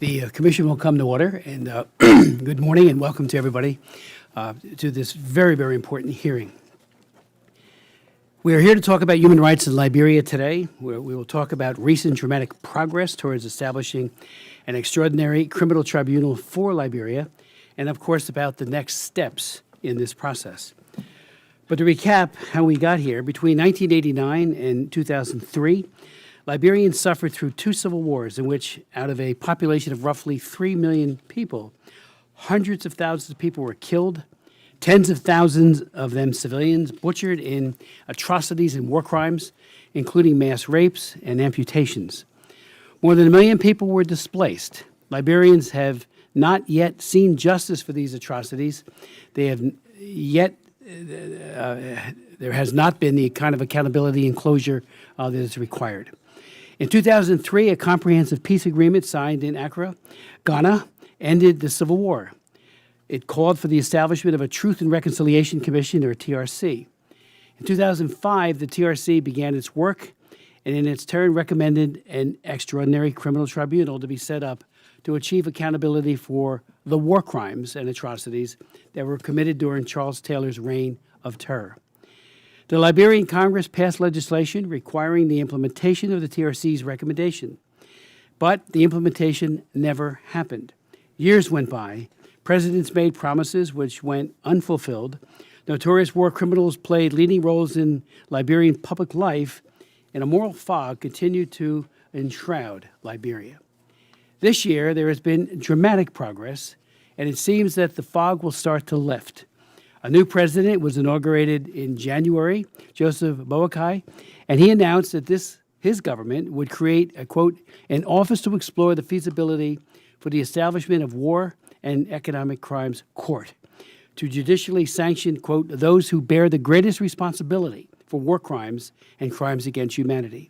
The commission will come to order, and good morning and welcome to everybody to this very, very important hearing. We are here to talk about human rights in Liberia today, where we will talk about recent dramatic progress towards establishing an extraordinary criminal tribunal for Liberia, and of course about the next steps in this process. But to recap how we got here, between 1989 and 2003, Liberians suffered through two civil wars in which, out of a population of roughly 3 million people, hundreds of thousands of people were killed, tens of thousands of them civilians, butchered in atrocities and war crimes, including mass rapes and amputations. More than 1 million people were displaced. Liberians have not yet seen justice for these atrocities. They have yet there has not been the kind of accountability and closure that is required. In 2003, a comprehensive peace agreement signed in Accra, Ghana, ended the civil war. It called for the establishment of a Truth and Reconciliation Commission, or TRC. In 2005, the TRC began its work and in its turn recommended an extraordinary criminal tribunal to be set up to achieve accountability for the war crimes and atrocities that were committed during Charles Taylor's reign of terror. The Liberian Congress passed legislation requiring the implementation of the TRC's recommendation, but the implementation never happened. Years went by. Presidents made promises which went unfulfilled. Notorious war criminals played leading roles in Liberian public life, and a moral fog continued to enshroud Liberia. This year, there has been dramatic progress, and it seems that the fog will start to lift. A new president was inaugurated in January, Joseph Boakai, and he announced that his government would create, quote, an office to explore the feasibility for the establishment of war and economic crimes court to judicially sanction, quote, those who bear the greatest responsibility for war crimes and crimes against humanity.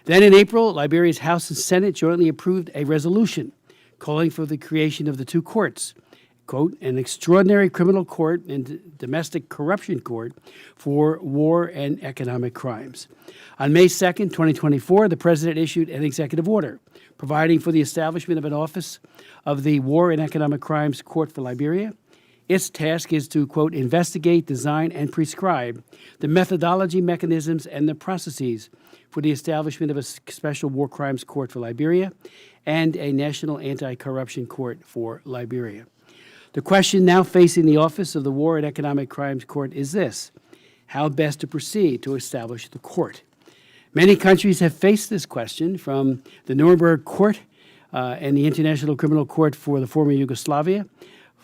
Then in April, Liberia's House and Senate jointly approved a resolution calling for the creation of the two courts, quote, an extraordinary criminal court and domestic corruption court for war and economic crimes. On May 2nd, 2024, the president issued an executive order providing for the establishment of an office of the War and Economic Crimes Court for Liberia. Its task is to, quote, investigate, design, and prescribe the methodology, mechanisms, and the processes for the establishment of a special war crimes court for Liberia and a national anti-corruption court for Liberia. The question now facing the Office of the War and Economic Crimes Court is this: how best to proceed to establish the court? Many countries have faced this question, from the Nuremberg Court and the International Criminal Court for the former Yugoslavia,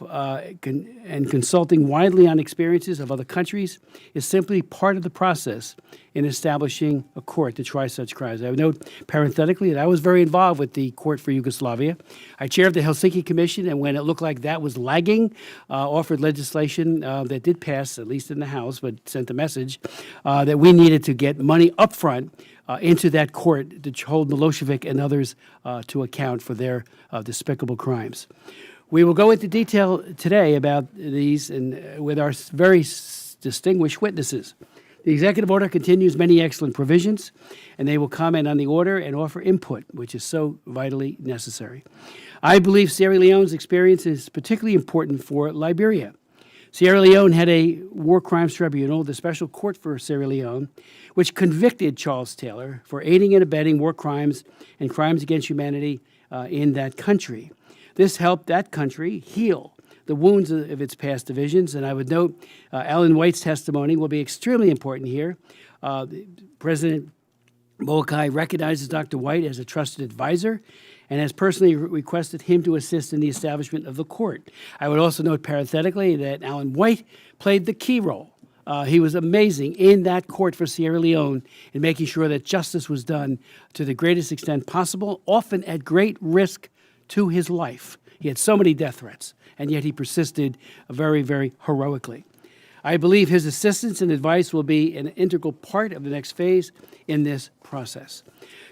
and consulting widely on experiences of other countries is simply part of the process in establishing a court to try such crimes. I would note parenthetically that I was very involved with the Court for Yugoslavia. I chaired the Helsinki Commission, and when it looked like that was lagging, offered legislation that did pass, at least in the House, but sent a message that we needed to get money up front into that court to hold Milosevic and others to account for their despicable crimes. We will go into detail today about these and with our very distinguished witnesses. The executive order continues many excellent provisions, and they will comment on the order and offer input, which is so vitally necessary. I believe Sierra Leone's experience is particularly important for Liberia. Sierra Leone had a war crimes tribunal, the Special Court for Sierra Leone, which convicted Charles Taylor for aiding and abetting war crimes and crimes against humanity in that country. This helped that country heal the wounds of its past divisions, and I would note Alan White's testimony will be extremely important here. President Boakai recognizes Dr. White as a trusted advisor and has personally requested him to assist in the establishment of the court. I would also note parenthetically that Alan White played the key role. He was amazing in that court for Sierra Leone in making sure that justice was done to the greatest extent possible, often at great risk to his life. He had so many death threats, and yet he persisted very, very heroically. I believe his assistance and advice will be an integral part of the next phase in this process.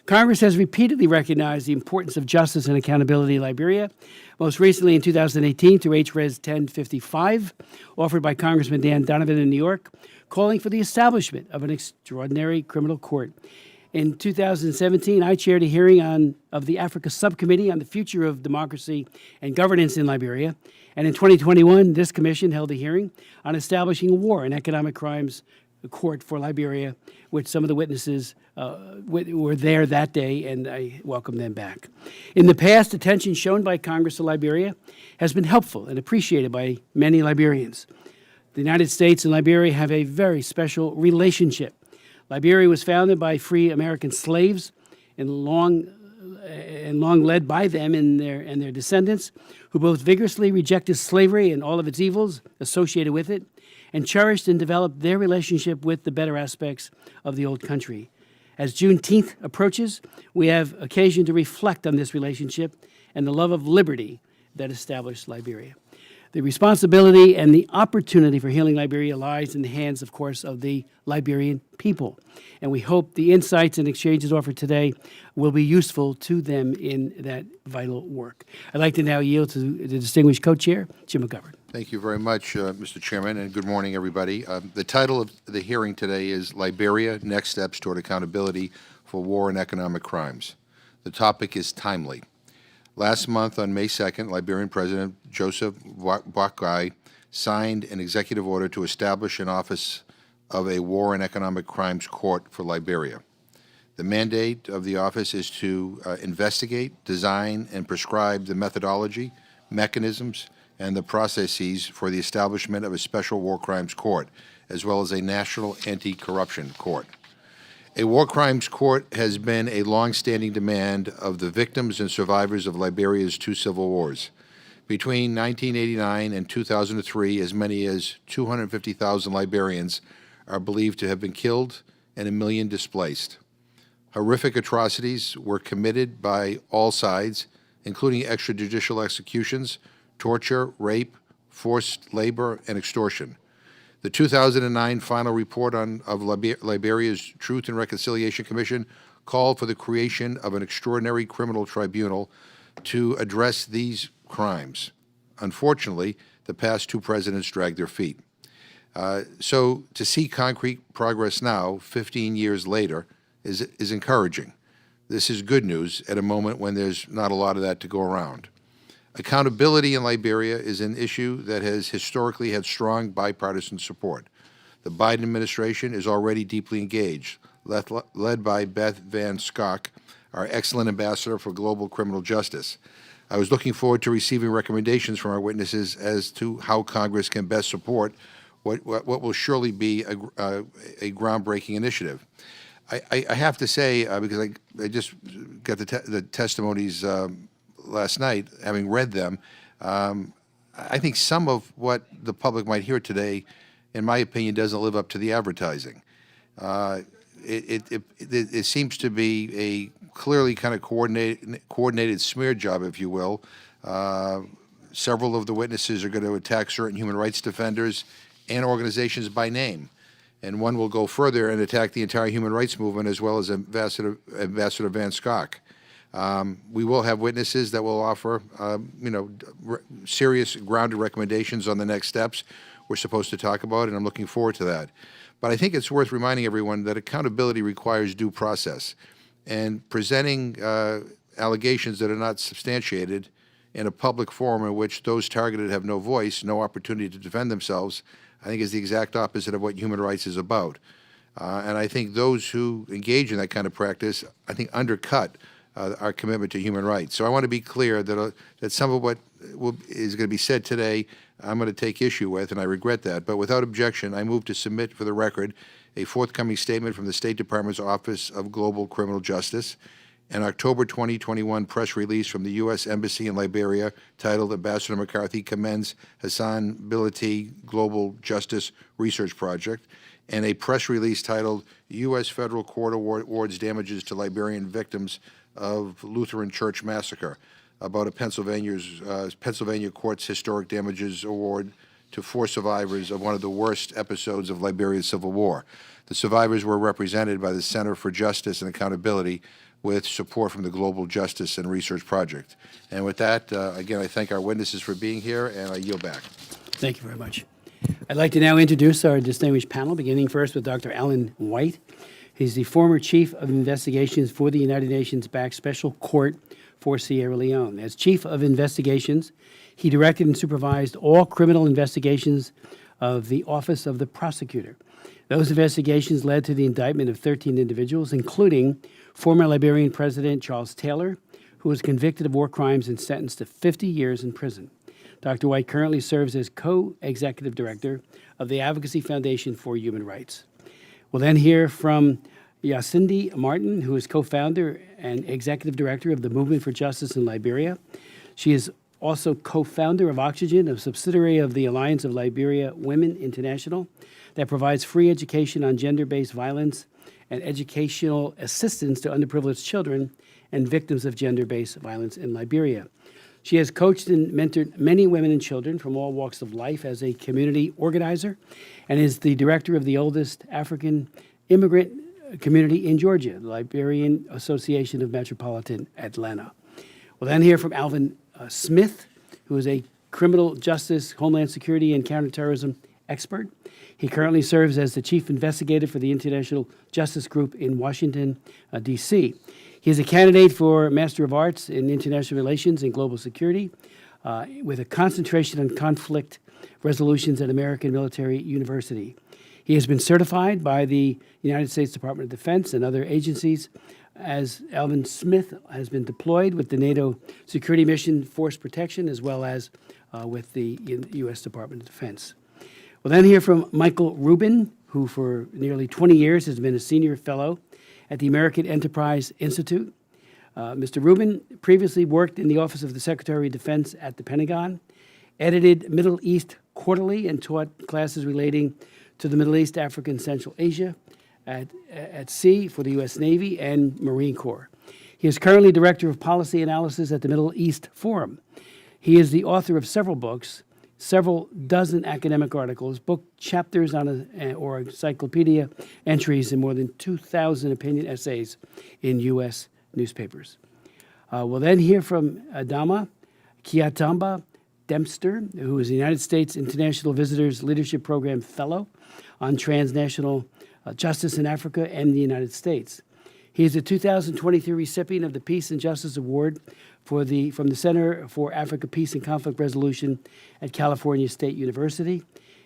Congress has repeatedly recognized the importance of justice and accountability in Liberia, most recently in 2018 through H.Res. 1055, offered by Congressman Dan Donovan in New York, calling for the establishment of an extraordinary criminal court In 2017, I chaired a hearing of the Africa Subcommittee on the Future of Democracy and Governance in Liberia. And in 2021, this commission held a hearing on establishing a war and economic crimes court for Liberia, which some of the witnesses were there that day, and I welcome them back. In the past, attention shown by Congress to Liberia has been helpful and appreciated by many Liberians. The United States and Liberia have a very special relationship. Liberia was founded by free American slaves and long led by them and their descendants, who both vigorously rejected slavery and all of its evils associated with it, and cherished and developed their relationship with the better aspects of the old country. As Juneteenth approaches, we have occasion to reflect on this relationship and the love of liberty that established Liberia. The responsibility and the opportunity for healing Liberia lies in the hands, of course, of the Liberian people. And we hope the insights and exchanges offered today will be useful to them in that vital work. I'd like to now yield to the distinguished co-chair, Jim McGovern. Thank you very much, Mr. Chairman, and good morning, everybody. The title of the hearing today is Liberia, Next Steps Toward Accountability for War and Economic Crimes. The topic is timely. Last month, on May 2nd, Liberian President Joseph Boakai signed an executive order to establish an office of a War and Economic Crimes Court for Liberia. The mandate of the office is to investigate, design, and prescribe the methodology, mechanisms, and the processes for the establishment of a special war crimes court, as well as a national anti-corruption court. A war crimes court has been a long-standing demand of the victims and survivors of Liberia's two civil wars. Between 1989 and 2003, as many as 250,000 Liberians are believed to have been killed and 1 million displaced. Horrific atrocities were committed by all sides, including extrajudicial executions, torture, rape, forced labor, and extortion. The 2009 final report of Liberia's Truth and Reconciliation Commission called for the creation of an extraordinary criminal tribunal to address these crimes. Unfortunately, the past two presidents dragged their feet. So to see concrete progress now, 15 years later, is encouraging. This is good news at a moment when there's not a lot of that to go around. Accountability in Liberia is an issue that has historically had strong bipartisan support. The Biden administration is already deeply engaged, led by Beth Van Schok, our excellent ambassador for global criminal justice. I was looking forward to receiving recommendations from our witnesses as to how Congress can best support what will surely be a groundbreaking initiative. I have to say, because I just got the testimonies last night, having read them, I think some of what the public might hear today, in my opinion, doesn't live up to the advertising. It seems to be a clearly kind of coordinated smear job, if you will. Several of the witnesses are going to attack certain human rights defenders and organizations by name. And one will go further and attack the entire human rights movement, as well as Ambassador Van Schok. We will have witnesses that will offer, serious, grounded recommendations on the next steps we're supposed to talk about, and I'm looking forward to that. But I think it's worth reminding everyone that accountability requires due process, and presenting allegations that are not substantiated in a public forum in which those targeted have no voice, no opportunity to defend themselves, I think is the exact opposite of what human rights is about. And I think those who engage in that kind of practice, I think, undercut our commitment to human rights. So I want to be clear that some of what is going to be said today, I'm going to take issue with, and I regret that. But without objection, I move to submit for the record a forthcoming statement from the State Department's Office of Global Criminal Justice, an October 2021 press release from the U.S. Embassy in Liberia titled Ambassador McCarthy Commends Hassan Bilati Global Justice Research Project, and a press release titled U.S. Federal Court Awards Damages to Liberian Victims of Lutheran Church Massacre, about a Pennsylvania court's historic damages award to 4 survivors of one of the worst episodes of Liberia's Civil War. The survivors were represented by the Center for Justice and Accountability, with support from the Global Justice and Research Project. And with that, again, I thank our witnesses for being here, and I yield back. Thank you very much. I'd like to now introduce our distinguished panel, beginning first with Dr. Alan White. He's the former Chief of Investigations for the United Nations-backed Special Court for Sierra Leone. As Chief of Investigations, he directed and supervised all criminal investigations of the Office of the Prosecutor. Those investigations led to the indictment of 13 individuals, including former Liberian President Charles Taylor, who was convicted of war crimes and sentenced to 50 years in prison. Dr. White currently serves as co-executive director of the Advocacy Foundation for Human Rights. We'll then hear from Yacindy Martin, who is co-founder and executive director of the Movement for Justice in Liberia. She is also co-founder of Oxygen, a subsidiary of the Alliance of Liberia Women International that provides free education on gender-based violence and educational assistance to underprivileged children and victims of gender-based violence in Liberia. She has coached and mentored many women and children from all walks of life as a community organizer and is the director of the oldest African immigrant community in Georgia, the Liberian Association of Metropolitan Atlanta. We'll then hear from Alvin Smith, who is a criminal justice, homeland security, and counterterrorism expert. He currently serves as the chief investigator for the International Justice Group in Washington, D.C. He is a candidate for Master of Arts in International Relations and Global Security with a concentration on conflict resolutions at American Military University. He has been certified by the United States Department of Defense and other agencies, as Alvin Smith has been deployed with the NATO Security Mission Force Protection as well as with the U.S. Department of Defense. We'll then hear from Michael Rubin, who for nearly 20 years has been a senior fellow at the American Enterprise Institute. Mr. Rubin previously worked in the Office of the Secretary of Defense at the Pentagon, edited Middle East Quarterly, and taught classes relating to the Middle East, Africa, and Central Asia at sea for the U.S. Navy and Marine Corps. He is currently Director of Policy Analysis at the Middle East Forum. He is the author of several books, several dozen academic articles, book chapters on or encyclopedia entries, and more than 2,000 opinion essays in U.S. newspapers. We'll then hear from Adama Kiatamba Dempster, who is the United States International Visitors Leadership Program Fellow on Transnational Justice in Africa and the United States. He is a 2023 recipient of the Peace and Justice Award from the Center for Africa Peace and Conflict Resolution at California State University,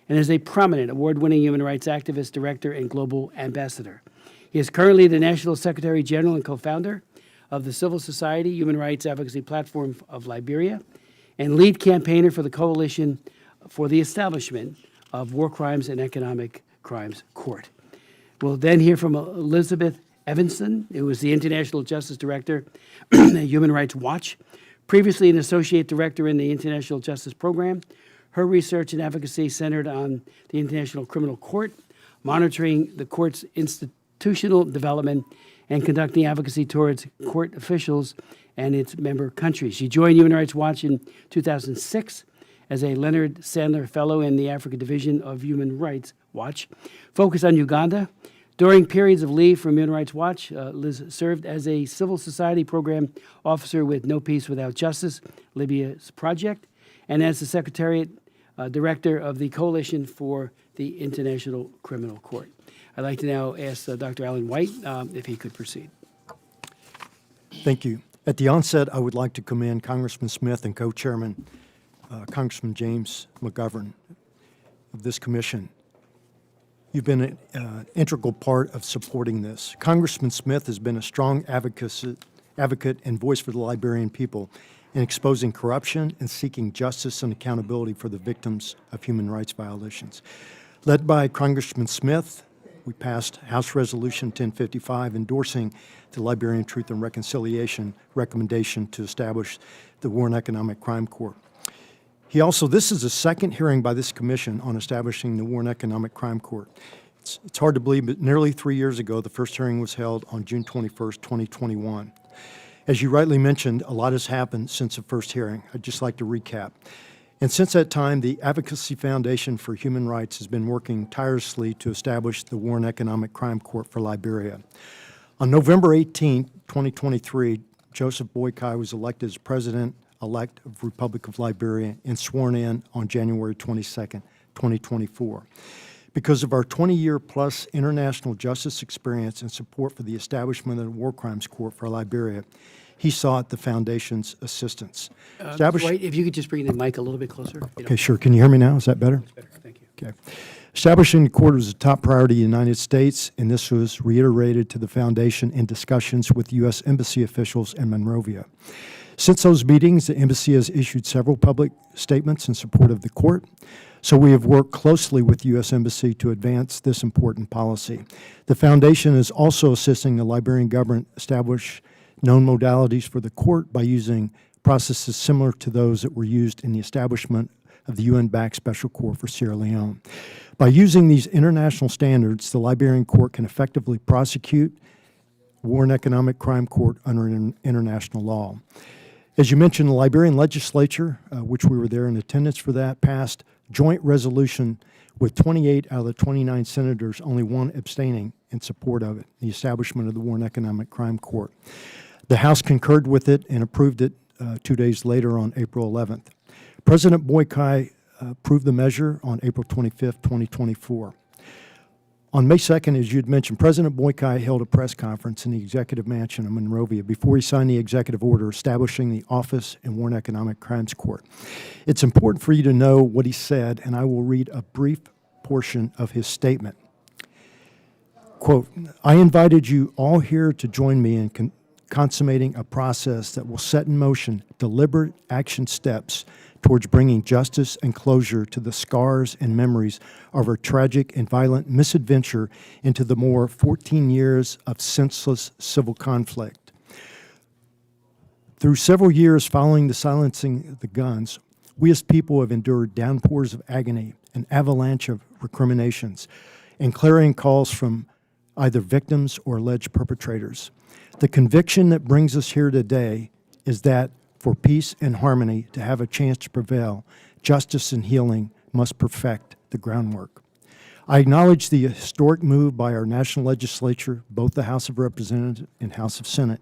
and is a prominent award-winning human rights activist, director, and global ambassador. He is currently the National Secretary General and co-founder of the Civil Society Human Rights Advocacy Platform of Liberia, and lead campaigner for the Coalition for the Establishment of War Crimes and Economic Crimes Court. We'll then hear from Elizabeth Evanson, who is the International Justice Director at Human Rights Watch, previously an Associate Director in the International Justice Program. Her research and advocacy centered on the International Criminal Court, monitoring the court's institutional development, and conducting advocacy towards court officials and its member countries. She joined Human Rights Watch in 2006 as a Leonard Sandler Fellow in the Africa Division of Human Rights Watch, focused on Uganda. During periods of leave from Human Rights Watch, Liz served as a civil society program officer with No Peace Without Justice, Libya's project, and as the Secretariat Director of the Coalition for the International Criminal Court. I'd like to now ask Dr. Alan White if he could proceed. Thank you. At the onset, I would like to commend Congressman Smith and co-chairman Congressman James McGovern of this commission. You've been an integral part of supporting this. Congressman Smith has been a strong advocate and voice for the Liberian people in exposing corruption and seeking justice and accountability for the victims of human rights violations. Led by Congressman Smith, we passed House Resolution 1055 endorsing the Liberian Truth and Reconciliation recommendation to establish the War and Economic Crime Court. This is the second hearing by this commission on establishing the War and Economic Crime Court. It's hard to believe, but nearly 3 years ago, the first hearing was held on June 21st, 2021. As you rightly mentioned, a lot has happened since the first hearing. I'd just like to recap. And since that time, the Advocacy Foundation for Human Rights has been working tirelessly to establish the War and Economic Crime Court for Liberia. On November 18, 2023, Joseph Boakai was elected as President-elect of the Republic of Liberia and sworn in on January 22nd, 2024. Because of our 20-year-plus international justice experience and support for the establishment of the War Crimes Court for Liberia, he sought the Foundation's assistance. Dwight, if you could just bring the mic a little bit closer. Okay, sure. Can you hear me now? Is that better? Better, thank you. Okay. Establishing the court was a top priority in the United States, and this was reiterated to the Foundation in discussions with U.S. Embassy officials in Monrovia. Since those meetings, the Embassy has issued several public statements in support of the court, so we have worked closely with the U.S. Embassy to advance this important policy. The Foundation is also assisting the Liberian government establish known modalities for the court by using processes similar to those that were used in the establishment of the UN-backed Special Court for Sierra Leone. By using these international standards, the Liberian court can effectively prosecute war and economic crime court under international law. As you mentioned, the Liberian legislature, which we were there in attendance for that, passed joint resolution with 28 out of the 29 senators, only one abstaining in support of it, the establishment of the War and Economic Crime Court. The House concurred with it and approved it 2 days later on April 11th. President Boykai approved the measure on April 25th, 2024. On May 2nd, as you had mentioned, President Boykai held a press conference in the Executive Mansion in Monrovia before he signed the executive order establishing the Office and War and Economic Crimes Court. It's important for you to know what he said, and I will read a brief portion of his statement. Quote, "I invited you all here to join me in consummating a process that will set in motion deliberate action steps towards bringing justice and closure to the scars and memories of our tragic and violent misadventure into the more 14 years of senseless civil conflict. Through several years following the silencing of the guns, we as people have endured downpours of agony, an avalanche of recriminations, and clarion calls from either victims or alleged perpetrators. The conviction that brings us here today is that for peace and harmony to have a chance to prevail, justice and healing must perfect the groundwork. I acknowledge the historic move by our national legislature, both the House of Representatives and House of Senate,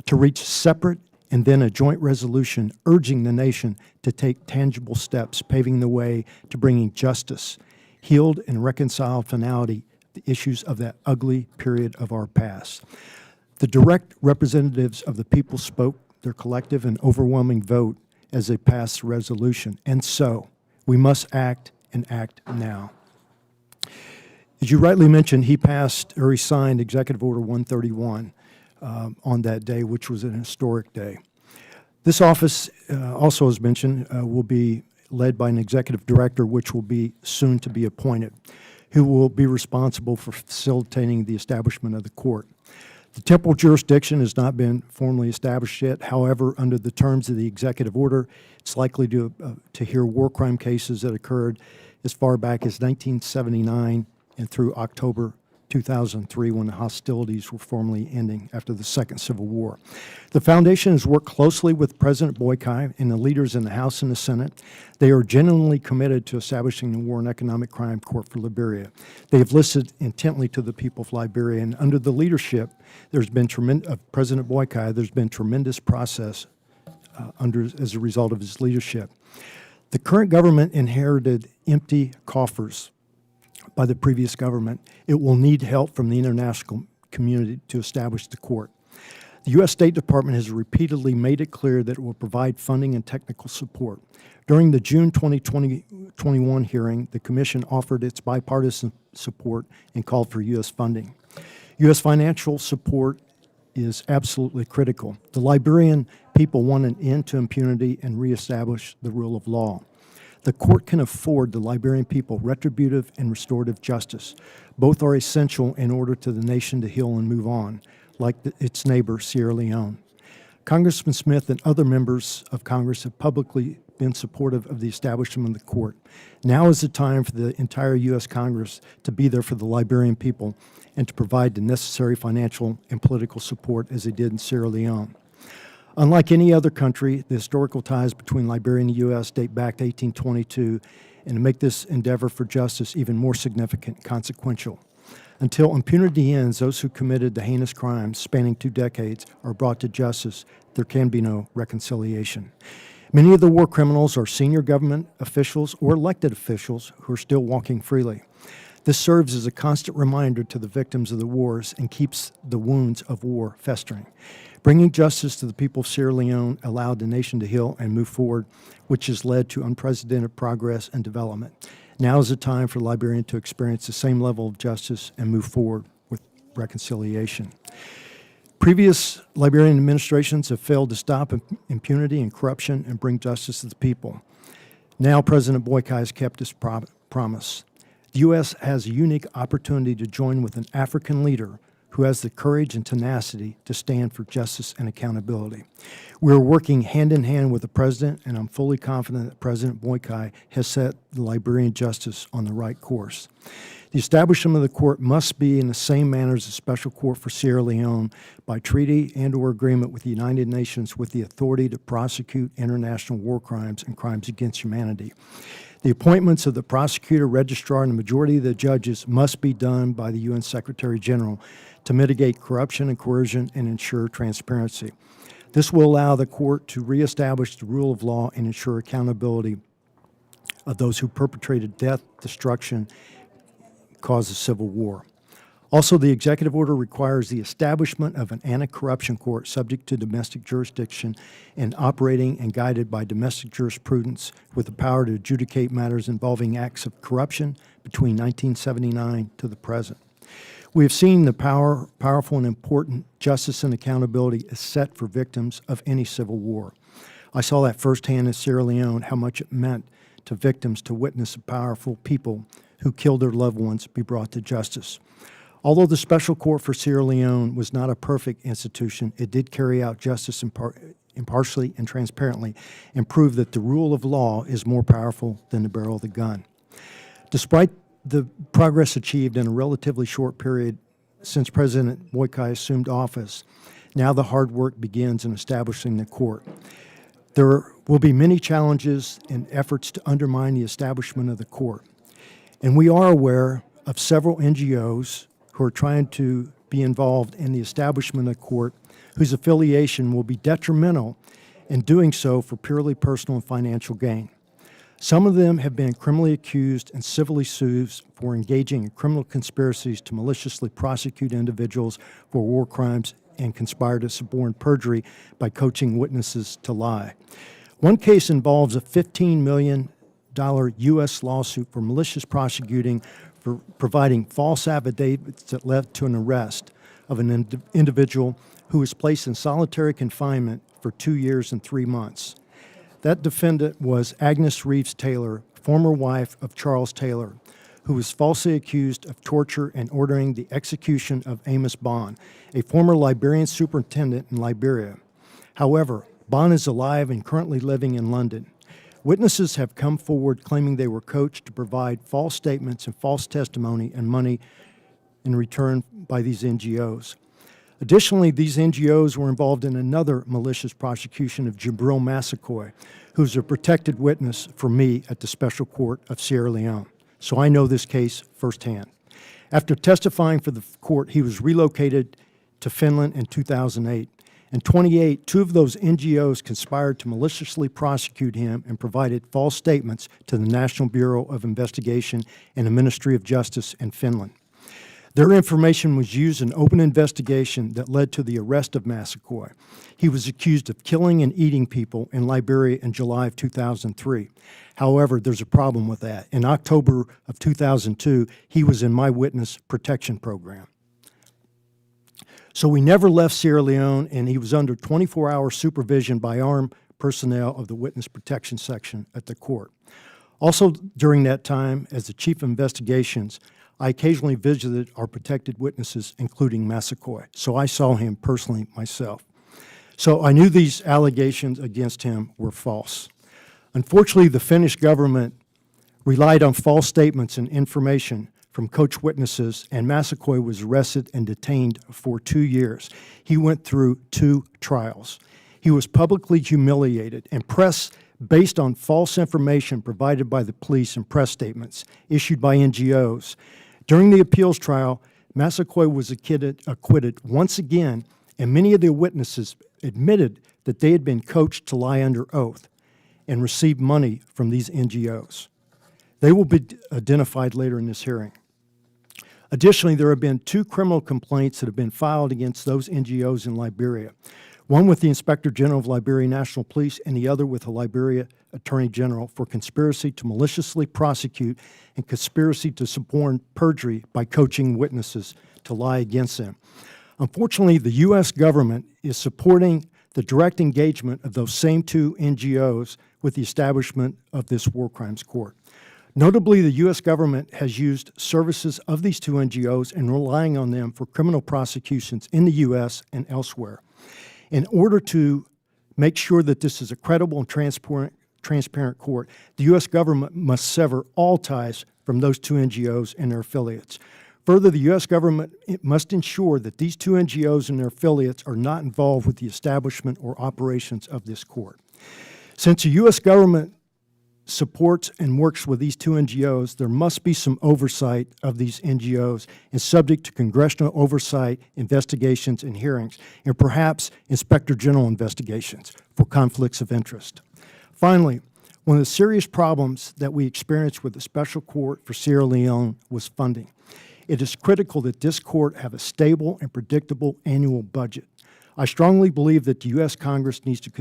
to reach separate and then a joint resolution urging the nation to take tangible steps, paving the way to bringing justice, healed and reconciled finality, the issues of that ugly period of our past. The direct representatives of the people spoke their collective and overwhelming vote as they passed the resolution. And so, we must act and act now." As you rightly mentioned, he signed Executive Order 131 on that day, which was an historic day. This office, also as mentioned, will be led by an executive director, which will be soon to be appointed, who will be responsible for facilitating the establishment of the court. The temporal jurisdiction has not been formally established yet. However, under the terms of the executive order, it's likely to hear war crime cases that occurred as far back as 1979 and through October 2003, when the hostilities were formally ending after the Second Civil War. The Foundation has worked closely with President Boykai and the leaders in the House and the Senate. They are genuinely committed to establishing the War and Economic Crime Court for Liberia. They have listened intently to the people of Liberia, and under the leadership of President Boykai, there's been tremendous process as a result of his leadership. The current government inherited empty coffers by the previous government. It will need help from the international community to establish the court. The U.S. State Department has repeatedly made it clear that it will provide funding and technical support. During the June 2021 hearing, the Commission offered its bipartisan support and called for U.S. funding. U.S. financial support is absolutely critical. The Liberian people want an end to impunity and reestablish the rule of law. The court can afford the Liberian people retributive and restorative justice. Both are essential in order to the nation to heal and move on, like its neighbor, Sierra Leone. Congressman Smith and other members of Congress have publicly been supportive of the establishment of the court. Now is the time for the entire U.S. Congress to be there for the Liberian people and to provide the necessary financial and political support as they did in Sierra Leone. Unlike any other country, the historical ties between Liberia and the U.S. date back to 1822, and to make this endeavor for justice even more significant and consequential. Until impunity ends, those who committed the heinous crimes spanning 2 decades are brought to justice. There can be no reconciliation. Many of the war criminals are senior government officials or elected officials who are still walking freely. This serves as a constant reminder to the victims of the wars and keeps the wounds of war festering. Bringing justice to the people of Sierra Leone allowed the nation to heal and move forward, which has led to unprecedented progress and development. Now is the time for Liberians to experience the same level of justice and move forward with reconciliation. Previous Liberian administrations have failed to stop impunity and corruption and bring justice to the people. Now President Boyka has kept his promise. The U.S. has a unique opportunity to join with an African leader who has the courage and tenacity to stand for justice and accountability. We are working hand in hand with the President, and I'm fully confident that President Boyka has set the Liberian justice on the right course. The establishment of the court must be in the same manner as the Special Court for Sierra Leone by treaty and/or agreement with the United Nations with the authority to prosecute international war crimes and crimes against humanity. The appointments of the prosecutor, registrar, and the majority of the judges must be done by the UN Secretary General to mitigate corruption and coercion and ensure transparency. This will allow the court to reestablish the rule of law and ensure accountability of those who perpetrated death, destruction, caused a civil war. Also, the executive order requires the establishment of an anti-corruption court subject to domestic jurisdiction and operating and guided by domestic jurisprudence with the power to adjudicate matters involving acts of corruption between 1979 to the present. We have seen the powerful and important justice and accountability is set for victims of any civil war. I saw that firsthand in Sierra Leone, how much it meant to victims to witness a powerful people who killed their loved ones be brought to justice. Although the Special Court for Sierra Leone was not a perfect institution, it did carry out justice impartially and transparently and prove that the rule of law is more powerful than the barrel of the gun. Despite the progress achieved in a relatively short period since President Boyka assumed office, now the hard work begins in establishing the court. There will be many challenges and efforts to undermine the establishment of the court. And we are aware of several NGOs who are trying to be involved in the establishment of the court whose affiliation will be detrimental in doing so for purely personal and financial gain. Some of them have been criminally accused and civilly sued for engaging in criminal conspiracies to maliciously prosecute individuals for war crimes and conspire to suborn perjury by coaching witnesses to lie. One case involves a $15 million U.S. lawsuit for malicious prosecuting for providing false affidavits that led to an arrest of an individual who was placed in solitary confinement for 2 years and 3 months. That defendant was Agnes Reeves Taylor, former wife of Charles Taylor, who was falsely accused of torture and ordering the execution of Amos Bond, a former Liberian superintendent in Liberia. However, Bond is alive and currently living in London. Witnesses have come forward claiming they were coached to provide false statements and false testimony and money in return by these NGOs. Additionally, these NGOs were involved in another malicious prosecution of Jibril Massaquoi, who's a protected witness for me at the Special Court of Sierra Leone. So I know this case firsthand. After testifying for the court, he was relocated to Finland in 2008. In 2008, 2 of those NGOs conspired to maliciously prosecute him and provided false statements to the National Bureau of Investigation and the Ministry of Justice in Finland. Their information was used in an open investigation that led to the arrest of Massaquoi. He was accused of killing and eating people in Liberia in July of 2003. However, there's a problem with that. In October of 2002, he was in my witness protection program. So we never left Sierra Leone, and he was under 24-hour supervision by armed personnel of the Witness Protection Section at the court. Also during that time, as the Chief of Investigations, I occasionally visited our protected witnesses, including Massaquoi, so I saw him personally myself. So I knew these allegations against him were false. Unfortunately, the Finnish government relied on false statements and information from coach witnesses, and Massaquoi was arrested and detained for 2 years. He went through 2 trials. He was publicly humiliated and pressed based on false information provided by the police and press statements issued by NGOs. During the appeals trial, Massaquoi was acquitted once again, and many of the witnesses admitted that they had been coached to lie under oath and received money from these NGOs. They will be identified later in this hearing. Additionally, there have been 2 criminal complaints that have been filed against those NGOs in Liberia, one with the Inspector General of Liberia National Police and the other with the Liberia Attorney General for conspiracy to maliciously prosecute and conspiracy to suborn perjury by coaching witnesses to lie against them. Unfortunately, the U.S. government is supporting the direct engagement of those same 2 NGOs with the establishment of this war crimes court. Notably, the U.S. government has used services of these 2 NGOs and relying on them for criminal prosecutions in the U.S. and elsewhere. In order to make sure that this is a credible and transparent court, the U.S. government must sever all ties from those 2 NGOs and their affiliates. Further, the U.S. government must ensure that these 2 NGOs and their affiliates are not involved with the establishment or operations of this court. Since the U.S. government supports and works with these 2 NGOs, there must be some oversight of these NGOs and subject to congressional oversight, investigations, and hearings, and perhaps Inspector General investigations for conflicts of interest. Finally, one of the serious problems that we experienced with the Special Court for Sierra Leone was funding. It is critical that this court have a stable and predictable annual budget. I strongly believe that the U.S. Congress needs to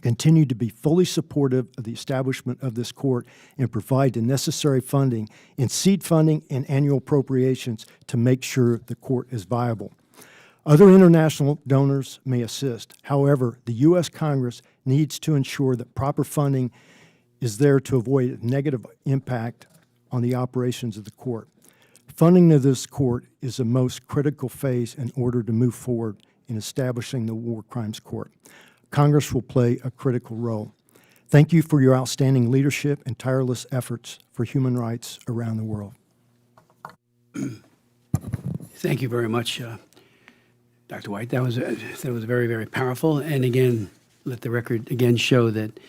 continue to be fully supportive of the establishment of this court and provide the necessary funding in seed funding and annual appropriations to make sure the court is viable. Other international donors may assist. However, the U.S. Congress needs to ensure that proper funding is there to avoid a negative impact on the operations of the court. Funding of this court is the most critical phase in order to move forward in establishing the War Crimes Court. Congress will play a critical role. Thank you for your outstanding leadership and tireless efforts for human rights around the world. Thank you very much, Dr. White. That was very, very powerful. And again, let the record again show that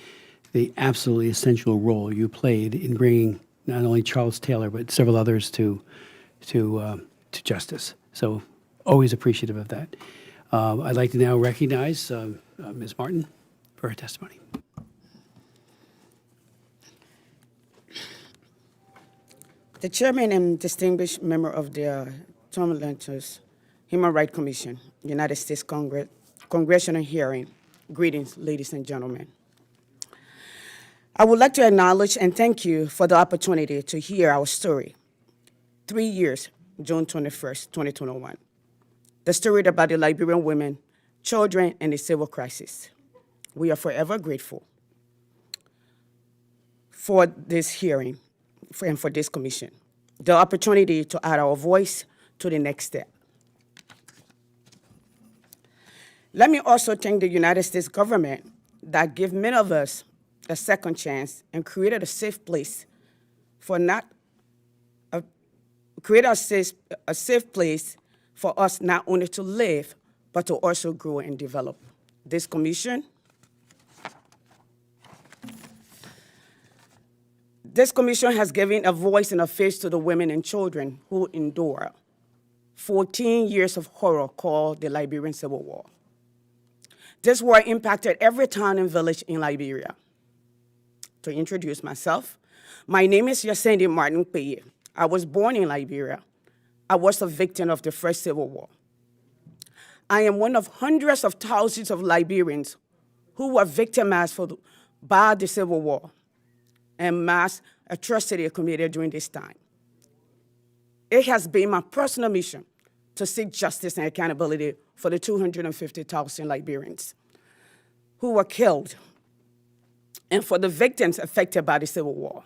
the absolutely essential role you played in bringing not only Charles Taylor but several others to justice. So always appreciative of that. I'd like to now recognize Ms. Martin for her testimony. The chairman and distinguished member of the tumultuous Human Rights Commission, United States Congressional Hearing. Greetings, ladies and gentlemen. I would like to acknowledge and thank you for the opportunity to hear our story. 3 years, June 21st, 2021. The story about the Liberian women, children, and the civil crisis. We are forever grateful for this hearing and for this commission, the opportunity to add our voice to the next step. Let me also thank the United States government that gave many of us a second chance and created a safe place for a safe place for us not only to live, but to also grow and develop. This commission has given a voice and a face to the women and children who endure 14 years of horror called the Liberian Civil War. This war impacted every town and village in Liberia. To introduce myself, my name is Yasende Martin Peye. I was born in Liberia. I was a victim of the First Civil War. I am one of hundreds of thousands of Liberians who were victimized by the Civil War and mass atrocity committed during this time. It has been my personal mission to seek justice and accountability for the 250,000 Liberians who were killed and for the victims affected by the Civil War.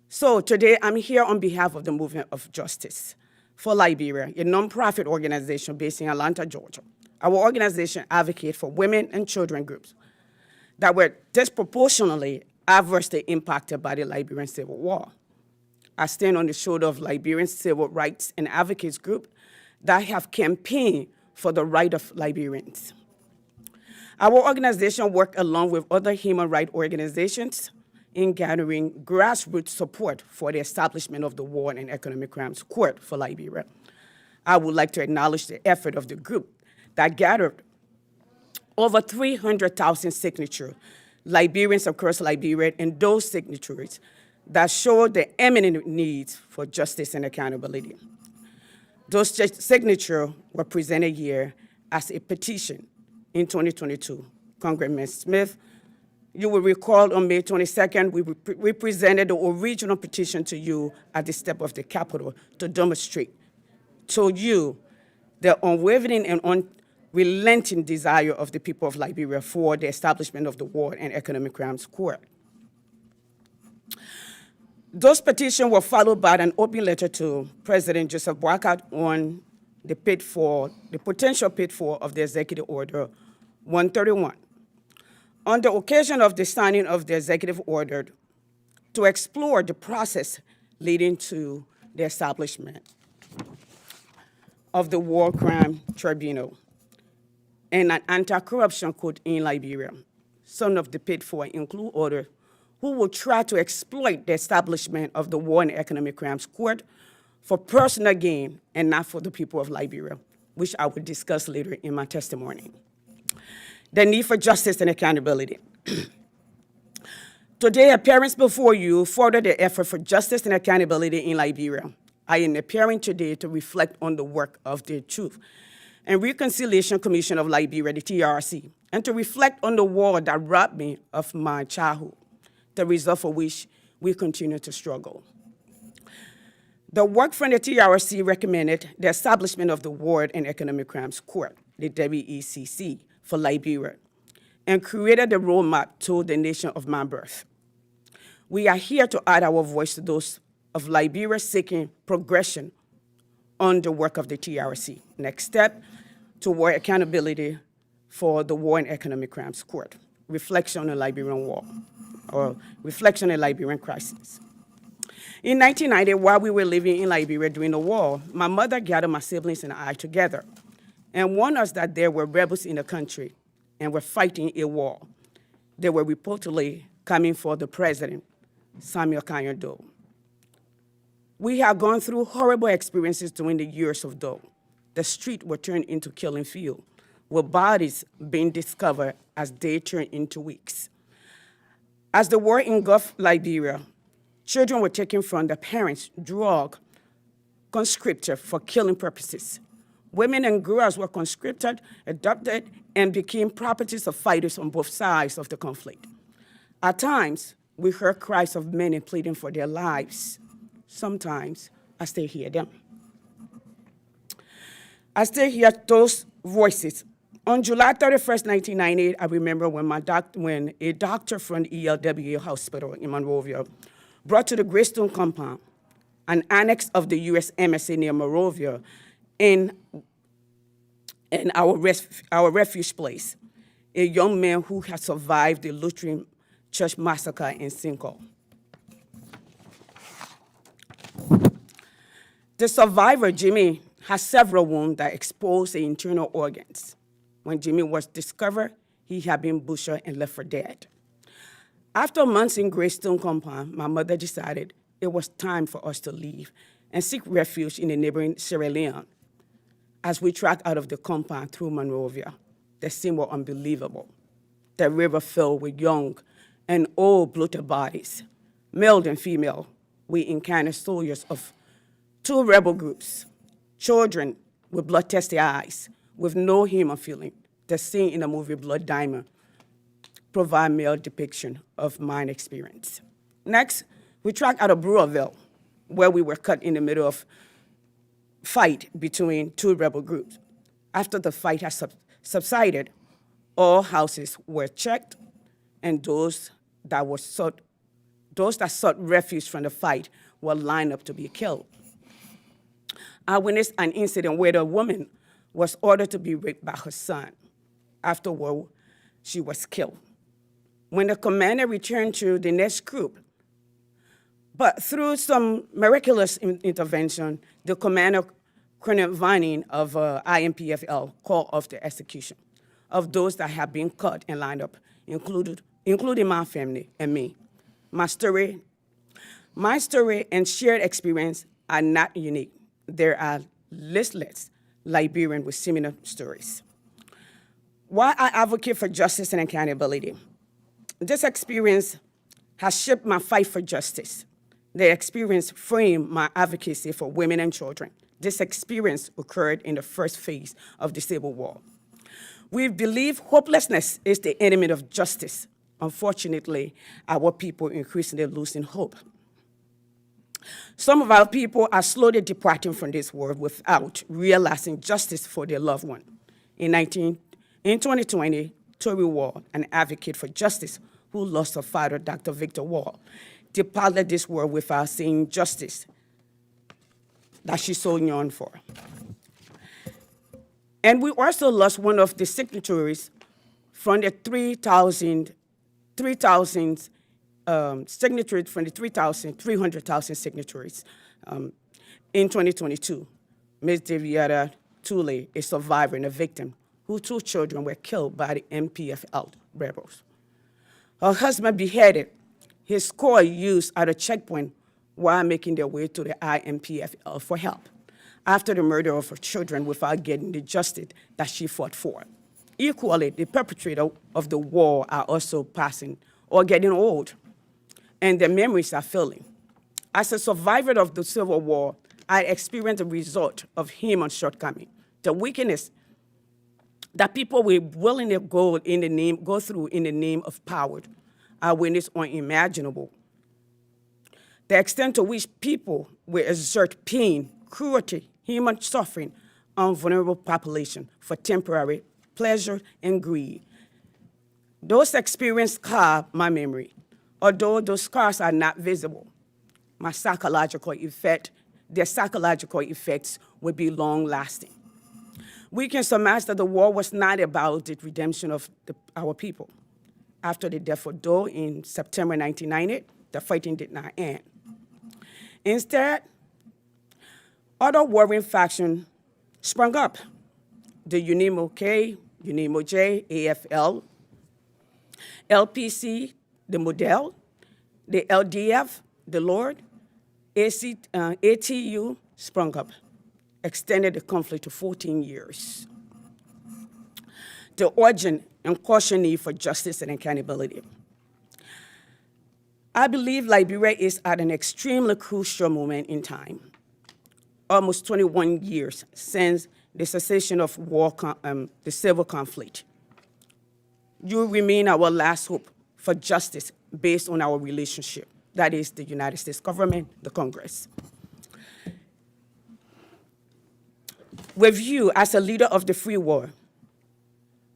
So today I'm here on behalf of the Movement of Justice for Liberia, a nonprofit organization based in Atlanta, Georgia. Our organization advocates for women and children groups that were disproportionately adversely impacted by the Liberian Civil War. I stand on the shoulder of Liberian civil rights and advocates groups that have campaigned for the right of Liberians. Our organization works along with other human rights organizations in gathering grassroots support for the establishment of the War and Economic Crimes Court for Liberia. I would like to acknowledge the effort of the group that gathered over 300,000 signatures, Liberians across Liberia, and those signatories that showed the imminent needs for justice and accountability. Those signatures were presented here as a petition in 2022. Congressman Smith, you will recall on May 22nd, we presented the original petition to you at the step of the Capitol to demonstrate to you the unwavering and unrelenting desire of the people of Liberia for the establishment of the War and Economic Crimes Court. Those petitions were followed by an open letter to President Joseph Boakai on the potential pitfall of the Executive Order 131. On the occasion of the signing of the executive order, to explore the process leading to the establishment of the War Crime Tribunal and an anti-corruption code in Liberia. Some of the pitfalls include others who will try to exploit the establishment of the War and Economic Crimes Court for personal gain and not for the people of Liberia, which I will discuss later in my testimony. The need for justice and accountability. Today, appearance before you further the effort for justice and accountability in Liberia. I am appearing today to reflect on the work of the Truth and Reconciliation Commission of Liberia, the TRC, and to reflect on the war that robbed me of my childhood, the result for which we continue to struggle. The work from the TRC recommended the establishment of the War and Economic Crimes Court, the WECC, for Liberia, and created the roadmap to the nation of my birth. We are here to add our voice to those of Liberia seeking progression on the work of the TRC. Next step, toward accountability for the War and Economic Crimes Court, reflection on the Liberian war, or reflection on the Liberian crisis. In 1990, while we were living in Liberia during the war, my mother gathered my siblings and I together and warned us that there were rebels in the country and were fighting a war. They were reportedly coming for the president, Samuel Kanyon Doe. We had gone through horrible experiences during the years of Doe. The streets were turned into killing field, with bodies being discovered as they turned into weeks. As the war engulfed Liberia, children were taken from their parents, drugged, conscripted for killing purposes. Women and girls were conscripted, adopted, and became properties of fighters on both sides of the conflict. At times, we heard cries of men pleading for their lives. Sometimes, I still hear them. I still hear those voices. On July 31st, 1998, I remember when a doctor from the ELWA hospital in Monrovia brought to the Greystone compound an annex of the US MSA near Monrovia in our refuge place, a young man who had survived the Lutheran church massacre in Cinco. The survivor, Jimmy, has several wounds that exposed the internal organs. When Jimmy was discovered, he had been butchered and left for dead. After months in Greystone compound, my mother decided it was time for us to leave and seek refuge in the neighboring Sierra Leone. As we tracked out of the compound through Monrovia, the scene was unbelievable. The river filled with young and old bloated bodies, male and female. We encountered soldiers of two rebel groups, children with bloodthirsty eyes, with no human feeling. The scene in the movie Blood Diamond provide male depiction of mine experience. Next, we tracked out of Brewerville, where we were cut in the middle of fight between two rebel groups. After the fight had subsided, all houses were checked, and those that sought refuge from the fight were lined up to be killed. I witnessed an incident where the woman was ordered to be raped by her son. Afterward, she was killed. When the commander returned to the next group, but through some miraculous intervention, the commander, Colonel Vining of IMPFL, called off the execution of those that had been cut and lined up, including my family and me. My story and shared experience are not unique. There are listless Liberians with similar stories. Why I advocate for justice and accountability? This experience has shaped my fight for justice. The experience framed my advocacy for women and children. This experience occurred in the first phase of the Civil War. We believe hopelessness is the enemy of justice. Unfortunately, our people increasingly losing hope. Some of our people are slowly departing from this world without realizing justice for their loved one. In 2020, Tori Wall, an advocate for justice who lost her father, Dr. Victor Wall, departed this world without seeing justice that she so yearned for. And we also lost one of the signatories from the 3,000 signatories, from the 300,000 signatories in 2022. Ms. Deviata Tule, a survivor and a victim, whose 2 children were killed by the MPFL rebels. Her husband beheaded, his core used at a checkpoint while making their way to the IMPFL for help, after the murder of her children without getting the justice that she fought for. Equally, the perpetrator of the war are also passing or getting old, and their memories are failing. As a survivor of the Civil War, I experienced the result of human shortcoming, the weakness that people were willing to go through in the name of power. Our witness unimaginable. The extent to which people will exert pain, cruelty, human suffering on vulnerable population for temporary pleasure and greed. Those experiences scar my memory. Although those scars are not visible, their psychological effects will be long-lasting. We can surmise that the war was not about the redemption of our people. After the death of Doe in September 1990, the fighting did not end. Instead, other warring factions sprung up. The UNIMO K, UNIMO J, AFL, LPC, the Model, the LDF, the Lord, ATU sprung up, extended the conflict to 14 years. The urgent and caution need for justice and accountability. I believe Liberia is at an extremely crucial moment in time. Almost 21 years since the cessation of war, the civil conflict. You remain our last hope for justice based on our relationship. That is the United States government, the Congress. With you as a leader of the free world,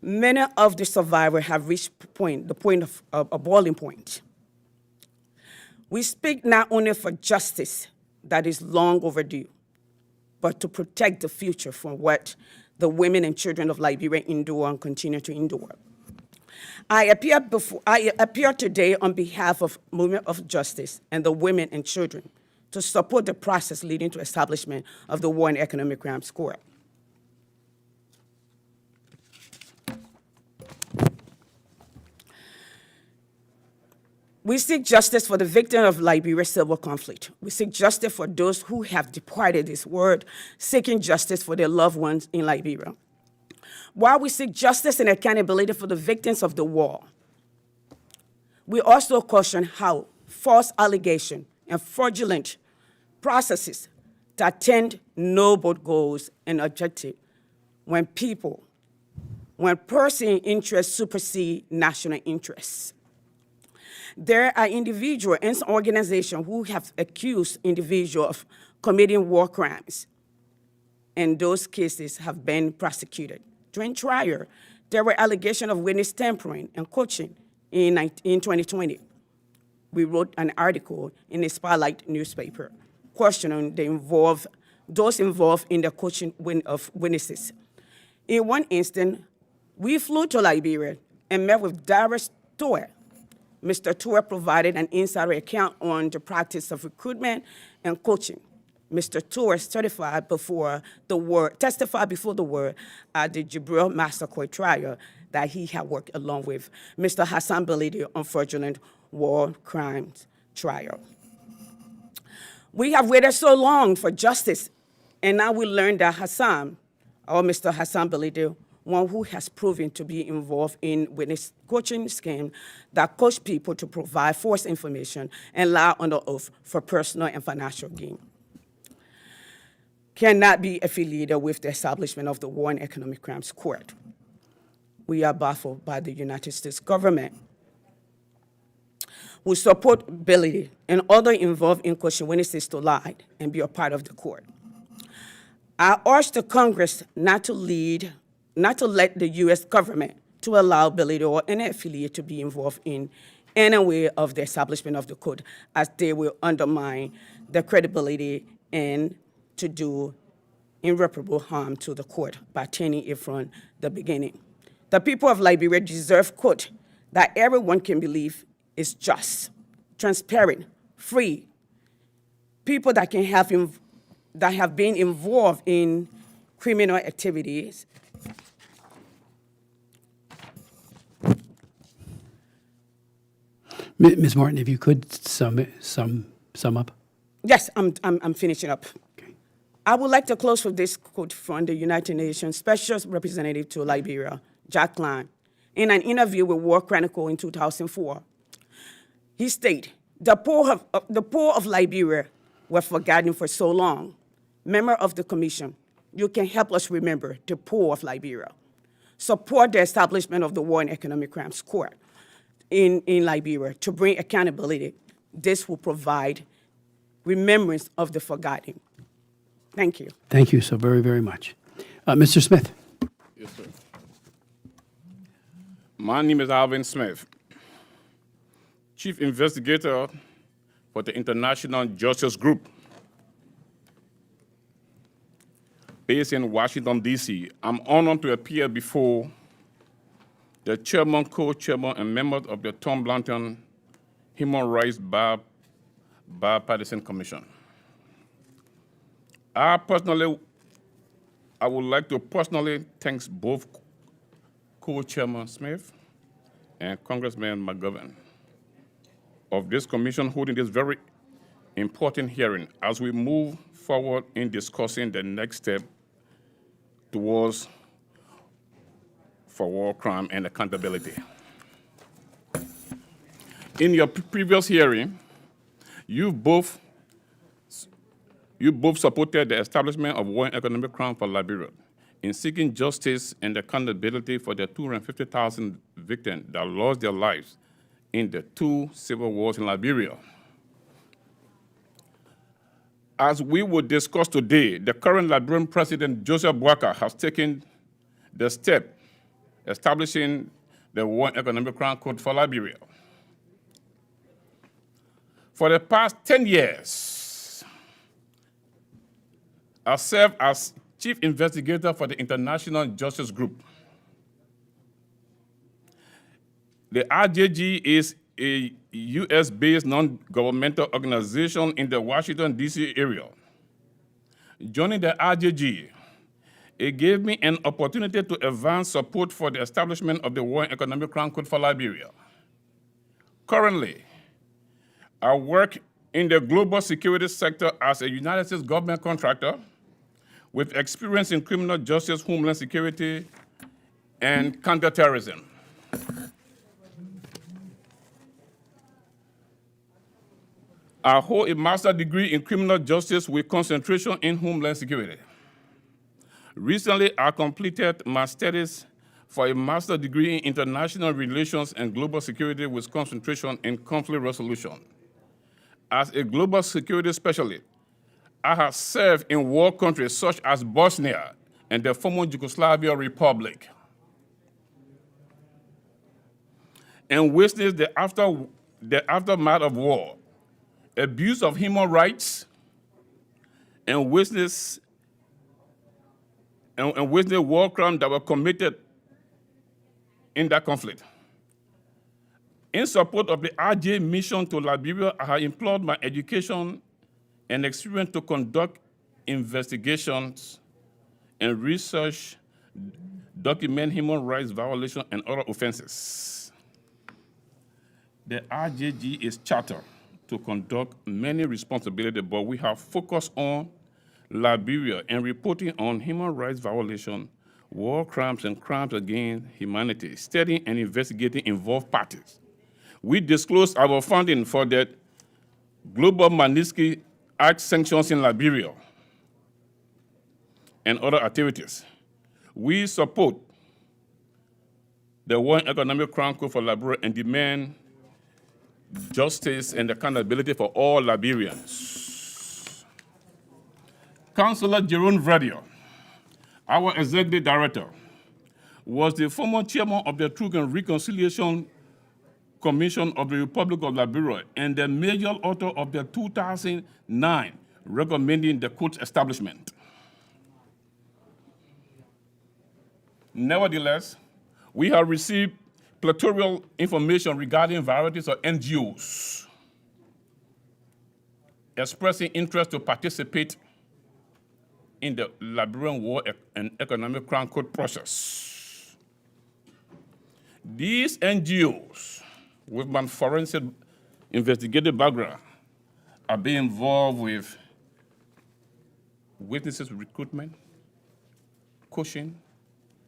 many of the survivors have reached the point of a boiling point. We speak not only for justice that is long overdue, but to protect the future from what the women and children of Liberia endure and continue to endure. I appear today on behalf of Movement of Justice and the women and children to support the process leading to establishment of the War and Economic Crimes Court. We seek justice for the victims of Liberia's civil conflict. We seek justice for those who have departed this world, seeking justice for their loved ones in Liberia. While we seek justice and accountability for the victims of the war, we also caution how false allegations and fraudulent processes that attend noble goals and objectives when personal interests supersede national interests. There are individuals and organizations who have accused individuals of committing war crimes, and those cases have been prosecuted. During trial, there were allegations of witness tampering and coaching in 2020. We wrote an article in the Spotlight newspaper questioning those involved in the coaching of witnesses. In one instance, we flew to Liberia and met with Darius Toer. Mr. Toer provided an insider account on the practice of recruitment and coaching. Mr. Toer testified before the world at the Jibril Massacre trial that he had worked along with Mr. Hassan Belidi on fraudulent war crimes trial. We have waited so long for justice, and now we learn that Hassan, or Mr. Hassan Belidi, one who has proven to be involved in witness coaching scheme that coach people to provide false information and lie under oath for personal and financial gain. Cannot be affiliated with the establishment of the War and Economic Crimes Court. We are baffled by the United States government. We support Billy and others involved in coaching witnesses to lie and be a part of the court. I urge the Congress not to let the U.S. government to allow Billy or any affiliate to be involved in any way of the establishment of the court, as they will undermine the credibility and to do irreparable harm to the court by turning it from the beginning. The people of Liberia deserve court that everyone can believe is just, transparent, free. People that can that have been involved in criminal activities. Ms. Martin, if you could sum up. Yes, I'm finishing up. Okay. I would like to close with this quote from the United Nations Special Representative to Liberia, Jack Klein, in an interview with War Chronicle in 2004. He stated, the poor of Liberia were forgotten for so long. Member of the Commission, you can help us remember the poor of Liberia. Support the establishment of the War and Economic Crimes Court in Liberia to bring accountability. This will provide remembrance of the forgotten. Thank you. Thank you so very, very much. Mr. Smith. Yes, sir. My name is Alvin Smith, Chief Investigator for the International Justice Group, based in Washington, D.C. I'm honored to appear before the chairman, co-chairman, and members of the Tom Blanton Human Rights Bipartisan Commission. I would like to personally thank both co-chairman Smith and Congressman McGovern of this commission holding this very important hearing as we move forward in discussing the next step towards for war crime and accountability. In your previous hearing, you both supported the establishment of war and economic crime for Liberia in seeking justice and accountability for the 250,000 victims that lost their lives in the 2 civil wars in Liberia. As we will discuss today, the current Liberian President, Joseph Boakai, has taken the step establishing the War and Economic Crime Court for Liberia. For the past 10 years, I served as Chief Investigator for the International Justice Group. The IJG is a US-based non-governmental organization in the Washington, D.C. area. Joining the IJG, it gave me an opportunity to advance support for the establishment of the War and Economic Crime Court for Liberia. Currently, I work in the global security sector as a United States government contractor with experience in criminal justice, homeland security, and counterterrorism. I hold a master's degree in criminal justice with concentration in homeland security. Recently, I completed my studies for a master's degree in international relations and global security with concentration in conflict resolution. As a global security specialist, I have served in war countries such as Bosnia and the former Yugoslavia Republic, and witnessed the aftermath of war, abuse of human rights, and witnessed war crimes that were committed in that conflict. In support of the RJ mission to Liberia, I have employed my education and experience to conduct investigations and research, document human rights violations and other offenses. The RJG is chartered to conduct many responsibilities, but we have focused on Liberia and reporting on human rights violations war crimes and crimes against humanity, studying and investigating involved parties. We disclosed our funding for the Global Magnitsky Act sanctions in Liberia and other activities. We support the War and Economic Crime Code for Liberia and demand justice and accountability for all Liberians. Councillor Jerome Verdier, our executive director, was the former chairman of the Truth and Reconciliation Commission of the Republic of Liberia and the major author of the 2009 recommending the court's establishment. Nevertheless, we have received plethora information regarding varieties of NGOs expressing interest to participate in the Liberian War and Economic Crime Code process. These NGOs with my forensic investigative background are being involved with witnesses recruitment, coaching,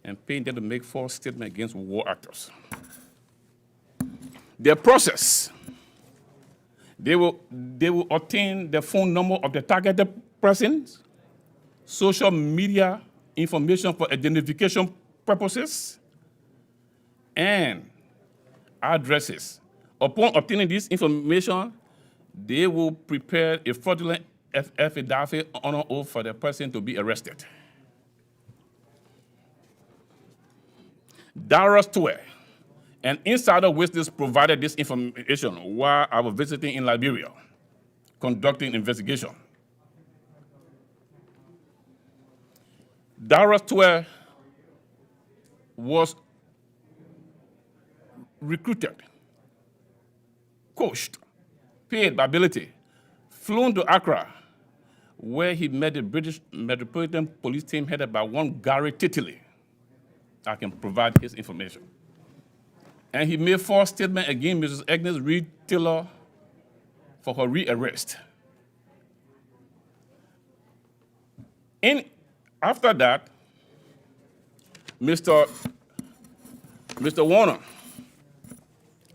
and paying them to make false statements against war actors. Their process, they will obtain the phone number of the targeted persons, social media information for identification purposes, and addresses. Upon obtaining this information, they will prepare a fraudulent affidavit on an oath for the person to be arrested. Darius Tue, an insider witness, provided this information while I was visiting in Liberia, conducting investigation. Darius Tue was recruited, coached, paid by ability, flown to Accra, where he met the British Metropolitan Police team headed by one Gary Titley. I can provide his information. And he made false statements against Mrs. Agnes Reed Taylor for her rearrest. After that, Mr. Warner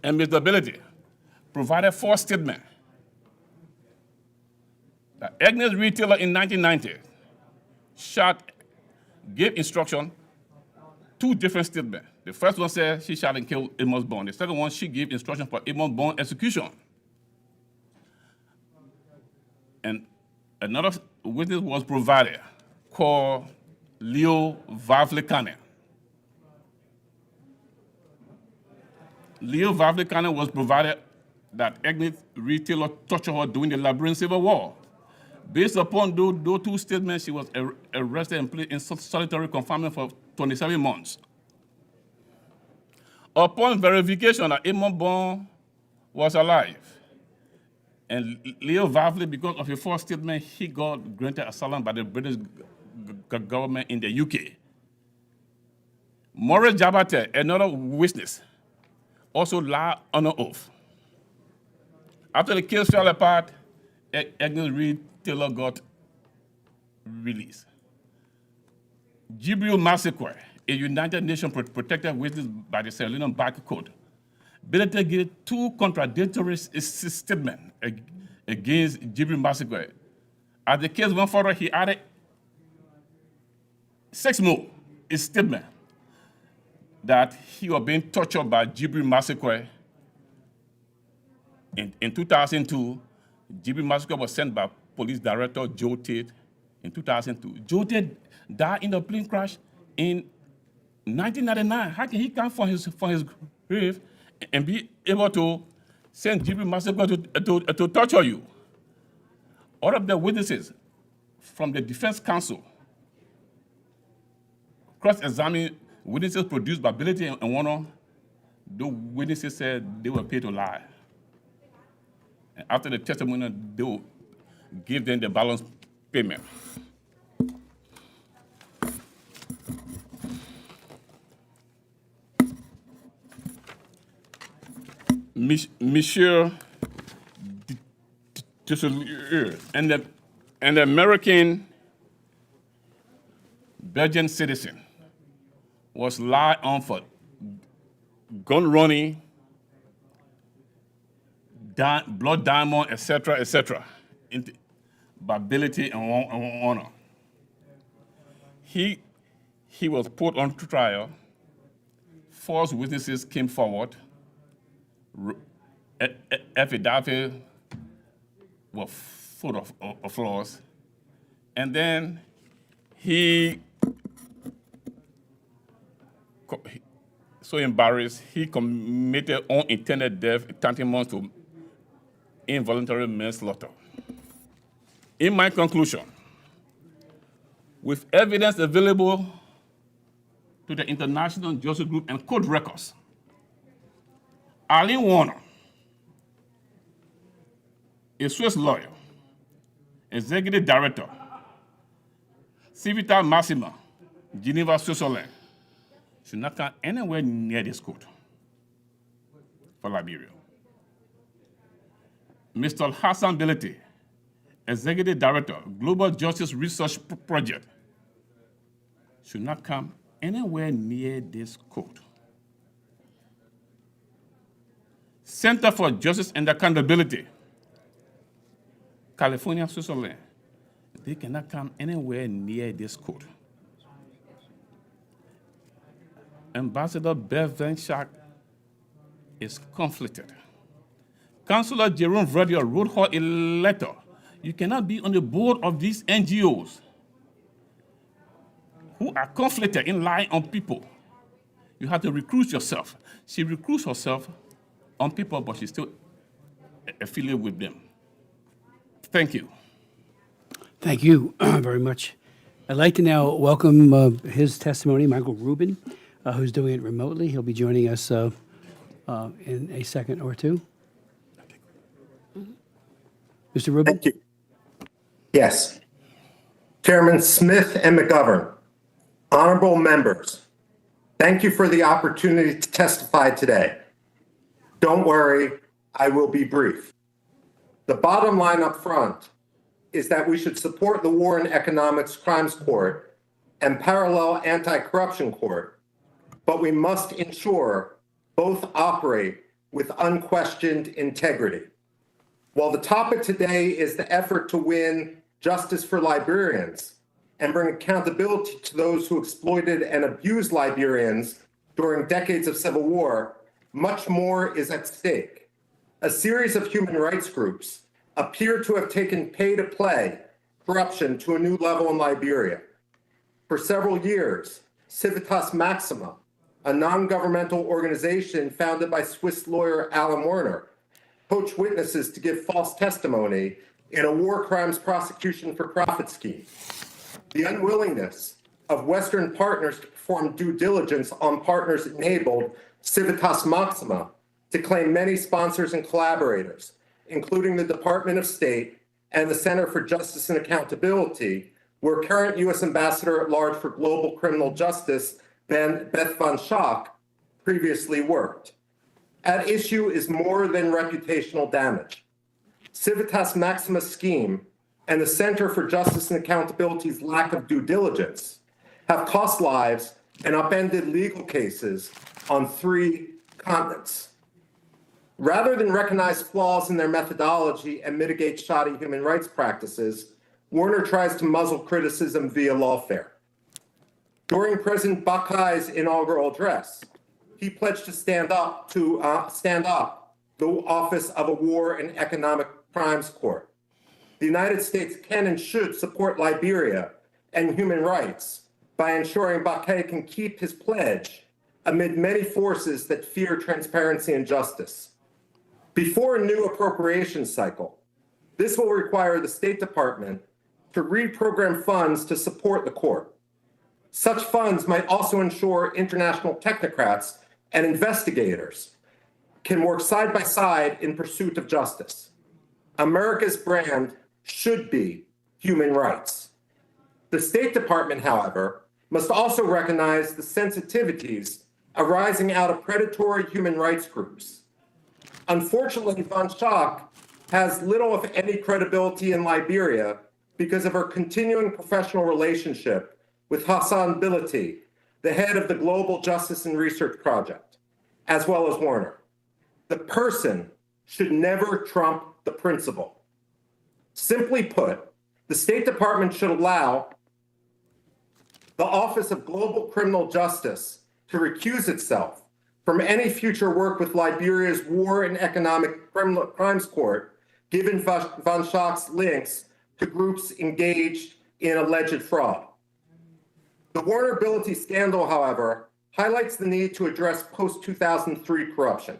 and Mr. Ability provided false statement that Agnes Reed Taylor in 1990 gave instruction, two different statements. The first one said she shot and killed Amos Bond. The second one, she gave instruction for Amos Bond execution. And another witness was provided called Leo Vavlikane. Leo Vavlikane was provided that Agnes Reed Taylor tortured her during the Liberian Civil War. Based upon those two statements, she was arrested and placed in solitary confinement for 27 months. Upon verification that Amos Bond was alive, and Leo Vavli, because of a false statement, he got granted asylum by the British government in the UK. Maurice Jabate, another witness, also lied on an oath. After the case fell apart, Agnes Reed Taylor got released. Jibril Massacre, a United Nations protected witness by the Sierra Leone Back Code, Benedict gave two contradictory statements against Jibril Massacre. As the case went further, he added 6 more statements that he was being tortured by Jibril Massacre. In 2002, Jibril Massacre was sent by Police Director Joe Tate in 2002. Joe Tate died in a plane crash in 1999. How can he come from his grave and be able to send Jibril Massacre to torture you? All of the witnesses from the Defense Council cross-examined witnesses produced by Ability and Warner. The witnesses said they were paid to lie. And after the testimony, they will give them the balance payment. Monsieur and the American Belgian citizen was lied on for gun running, blood diamond, etc., by ability and honor. He was put on trial. False witnesses came forward. Affidavit were full of flaws. And then he so embarrassed, he committed unintended death tantamount to involuntary manslaughter. In my conclusion, with evidence available to the International Justice Group and court records, Arlene Warner, a Swiss lawyer, executive director, Civitas Maxima, Geneva, Switzerland, should not come anywhere near this court for Liberia. Mr. Hassan Bility, executive director, Global Justice Research Project, should not come anywhere near this court. Center for Justice and Accountability, California, Switzerland, they cannot come anywhere near this court. Ambassador Bevan Schack is conflicted. Councillor Jerome Verdier wrote her a letter. You cannot be on the board of these NGOs who are conflicted in lying on people. You have to recruit yourself. She recruits herself on people, but she's still affiliated with them. Thank you. Thank you very much. I'd like to now welcome his testimony, Michael Rubin, who's doing it remotely. He'll be joining us in a second or two. Mr. Rubin? Thank you. Yes. Chairman Smith and McGovern, honorable members, thank you for the opportunity to testify today. Don't worry, I will be brief. The bottom line up front is that we should support the War and Economics Crimes Court and parallel anti-corruption court, but we must ensure both operate with unquestioned integrity. While the topic today is the effort to win justice for Liberians and bring accountability to those who exploited and abused Liberians during decades of civil war, much more is at stake. A series of human rights groups appear to have taken pay-to-play corruption to a new level in Liberia. For several years, Civitas Maxima, a non-governmental organization founded by Swiss lawyer Alan Werner, poached witnesses to give false testimony in a war crimes prosecution for profit scheme. The unwillingness of Western partners to perform due diligence on partners enabled Civitas Maxima to claim many sponsors and collaborators, including the Department of State and the Center for Justice and Accountability, where current U.S. Ambassador at Large for Global Criminal Justice, Beth Van Schaak, previously worked. At issue is more than reputational damage. Civitas Maxima's scheme and the Center for Justice and Accountability's lack of due diligence have cost lives and upended legal cases on 3 continents. Rather than recognize flaws in their methodology and mitigate shoddy human rights practices, Werner tries to muzzle criticism via lawfare. During President Bakai's inaugural address, he pledged to stand up the office of a War and Economic Crimes Court. The United States can and should support Liberia and human rights by ensuring Bakai can keep his pledge amid many forces that fear transparency and justice. Before a new appropriations cycle, this will require the State Department to reprogram funds to support the court. Such funds might also ensure international technocrats and investigators can work side by side in pursuit of justice. America's brand should be human rights. The State Department, however, must also recognize the sensitivities arising out of predatory human rights groups. Unfortunately, Van Schaak has little, if any, credibility in Liberia because of her continuing professional relationship with Hassan Bility, the head of the Global Justice and Research Project, as well as Warner. The person should never trump the principle. Simply put, the State Department should allow the Office of Global Criminal Justice to recuse itself from any future work with Liberia's War and Economic Crimes Court, given von Schacht's links to groups engaged in alleged fraud. The vulnerability scandal, however, highlights the need to address post-2003 corruption.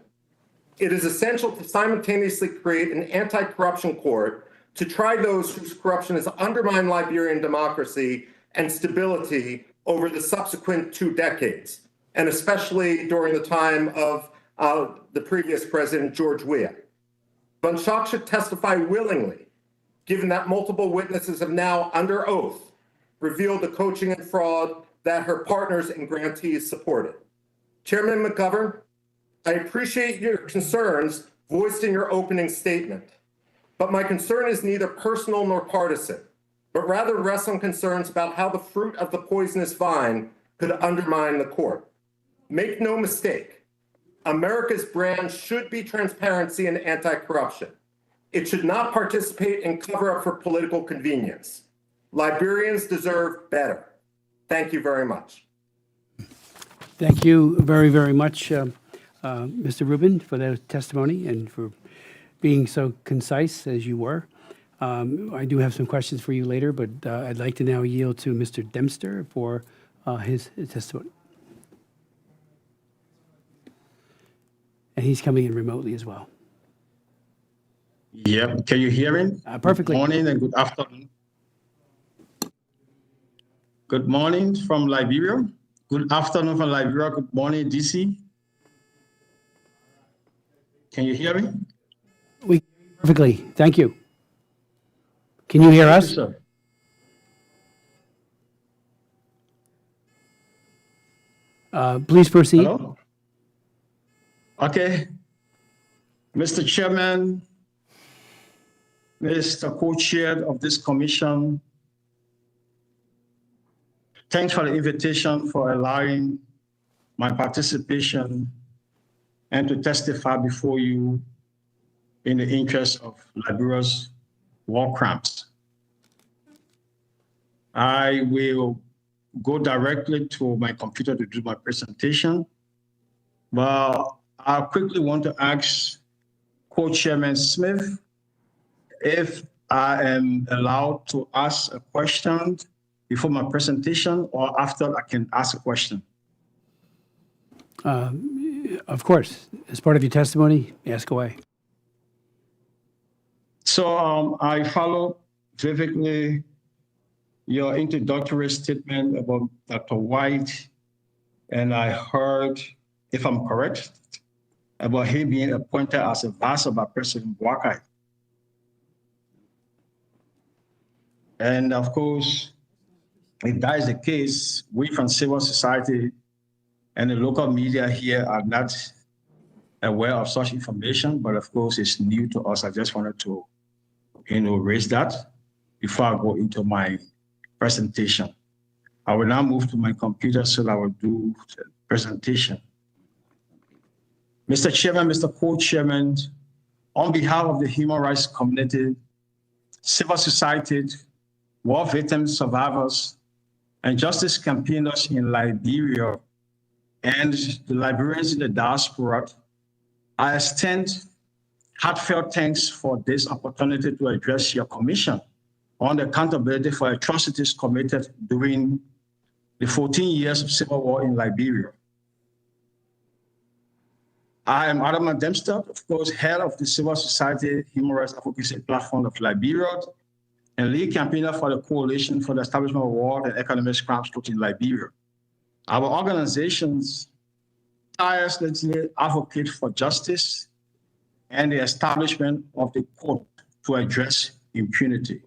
It is essential to simultaneously create an anti-corruption court to try those whose corruption has undermined Liberian democracy and stability over the subsequent 2 decades, and especially during the time of the previous president, George Weah. Von Schacht should testify willingly, given that multiple witnesses have now, under oath, revealed the coaching and fraud that her partners and grantees supported. Chairman McGovern, I appreciate your concerns voiced in your opening statement, but my concern is neither personal nor partisan, but rather rests on concerns about how the fruit of the poisonous vine could undermine the court. Make no mistake, America's brand should be transparency and anti-corruption. It should not participate in cover-up for political convenience. Liberians deserve better. Thank you very much. Thank you very, very much, Mr. Rubin, for that testimony and for being so concise as you were. I do have some questions for you later, but I'd like to now yield to Mr. Dempster for his testimony. And he's coming in remotely as well. Yep. Can you hear me? Perfectly. Good morning and good afternoon. Good morning from Liberia. Good afternoon from Liberia. Good morning, DC. Can you hear me? We perfectly. Thank you. Can you hear us? Yes, sir. Please proceed. Hello? Okay. Mr. Chairman, Mr. Co-Chair of this commission, thanks for the invitation for allowing my participation and to testify before you in the interest of Liberia's war crimes. I will go directly to my computer to do my presentation, but I quickly want to ask Co-Chairman Smith if I am allowed to ask a question before my presentation or after I can ask a question. Of course. As part of your testimony, ask away. So I follow vividly your introductory statement about Dr. White, and I heard, if I'm correct, about him being appointed as a vassal by President Boakai. And of course, if that is the case, we from civil society and the local media here are not aware of such information, but of course it's new to us. I just wanted to, raise that before I go into my presentation. I will now move to my computer so that I will do the presentation. Mr. Chairman, Mr. Co-Chairman, on behalf of the human rights community, civil society, war victims, survivors, and justice campaigners in Liberia and the Liberians in the diaspora, I extend heartfelt thanks for this opportunity to address your commission on the accountability for atrocities committed during the 14 years of civil war in Liberia. I am Adam Dempster, of course, head of the Civil Society Human Rights Advocacy Platform of Liberia and lead campaigner for the Coalition for the Establishment of War and Economic Crimes Court in Liberia. Our organizations tirelessly advocate for justice and the establishment of the court to address impunity.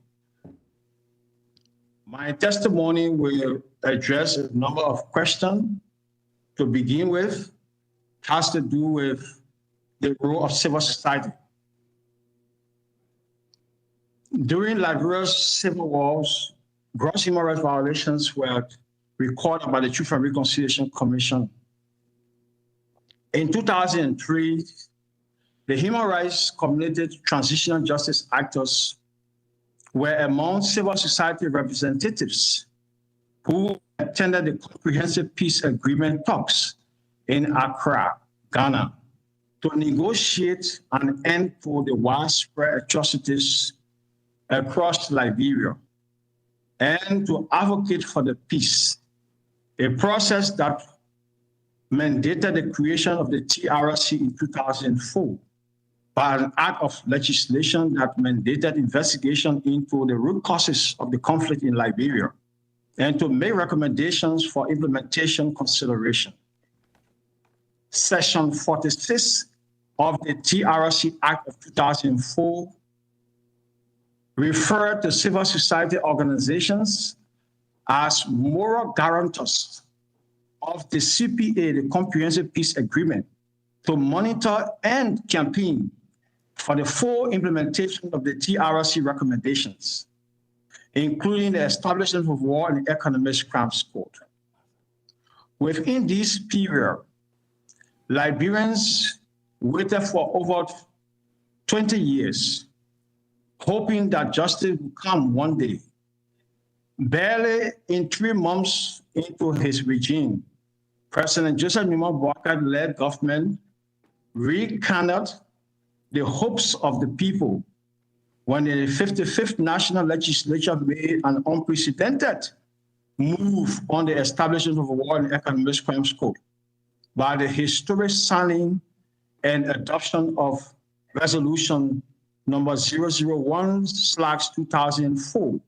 My testimony will address a number of questions. To begin with, has to do with the role of civil society. During Liberia's civil wars, gross human rights violations were recorded by the Truth and Reconciliation Commission. In 2003, the Human Rights Community Transitional Justice Actors were among civil society representatives who attended the Comprehensive Peace Agreement talks in Accra, Ghana, to negotiate an end to the widespread atrocities across Liberia and to advocate for the peace, a process that mandated the creation of the TRC in 2004 by an act of legislation that mandated investigation into the root causes of the conflict in Liberia and to make recommendations for implementation consideration. Section 46 of the TRC Act of 2004 referred to civil society organizations as moral guarantors of the CPA, the Comprehensive Peace Agreement, to monitor and campaign for the full implementation of the TRC recommendations, including the establishment of War and Economic Crimes Court. Within this period, Liberians waited for over 20 years, hoping that justice would come one day. Barely in 3 months into his regime, President Joseph Numa Boakai-led government rekindled the hopes of the people when the 55th National Legislature made an unprecedented move on the establishment of a War and Economic Crimes Code by the historic signing and adoption of Resolution number 001/2004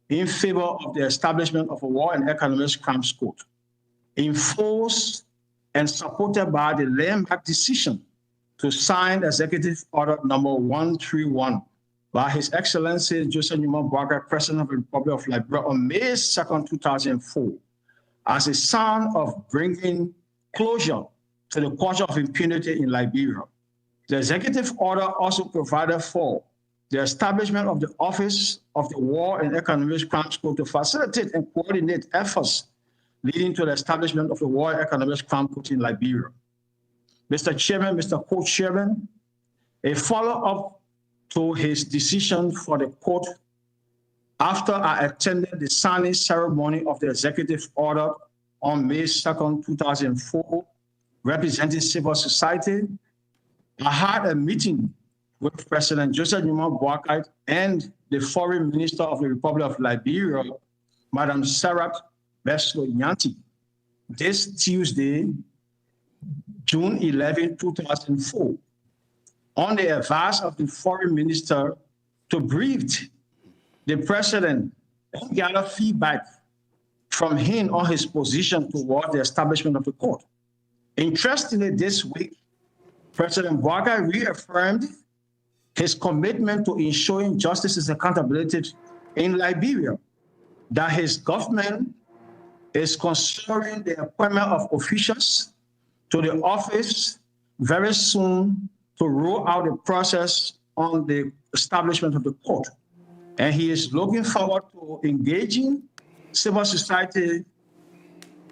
in favor of the establishment of a War and Economic Crimes Code, enforced and supported by the landmark decision to sign Executive Order number 131 by His Excellency Joseph Numa Boakai, President of the Republic of Liberia, on May 2nd, 2004, as a sign of bringing closure to the culture of impunity in Liberia. The executive order also provided for the establishment of the Office of the War and Economic Crimes Court to facilitate and coordinate efforts leading to the establishment of the War and Economic Crimes Court in Liberia. Mr. Chairman, Mr. Co-Chairman, a follow-up to his decision for the court after I attended the signing ceremony of the executive order on May 2nd, 2004, representing civil society, I had a meeting with President Joseph Numa Boakai and the Foreign Minister of the Republic of Liberia, Madam Sarah Beslo-Nyanti, this Tuesday, June 11, 2004, on the advice of the Foreign Minister to brief the President and gather feedback from him on his position toward the establishment of the court. Interestingly, this week, President Boakai reaffirmed his commitment to ensuring justice and accountability in Liberia, that his government is considering the appointment of officials to the office very soon to roll out the process on the establishment of the court. And he is looking forward to engaging civil society,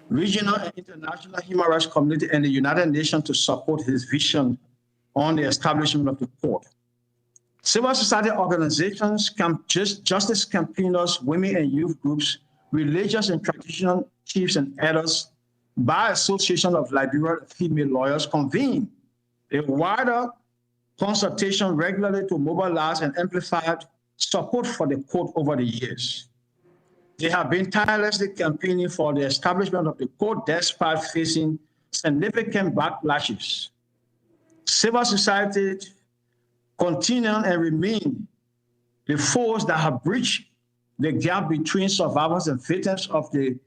regional and international human rights community, and the United Nations to support his vision on the establishment of the court. Civil society organizations, justice campaigners, women and youth groups, religious and traditional chiefs and elders, Bar Association of Liberia Female Lawyers convene a wider consultation regularly to mobilize and amplify support for the court over the years. They have been tirelessly campaigning for the establishment of the court despite facing significant backlashes. Civil society continue and remain the force that have breached the gap between survivors and victims of the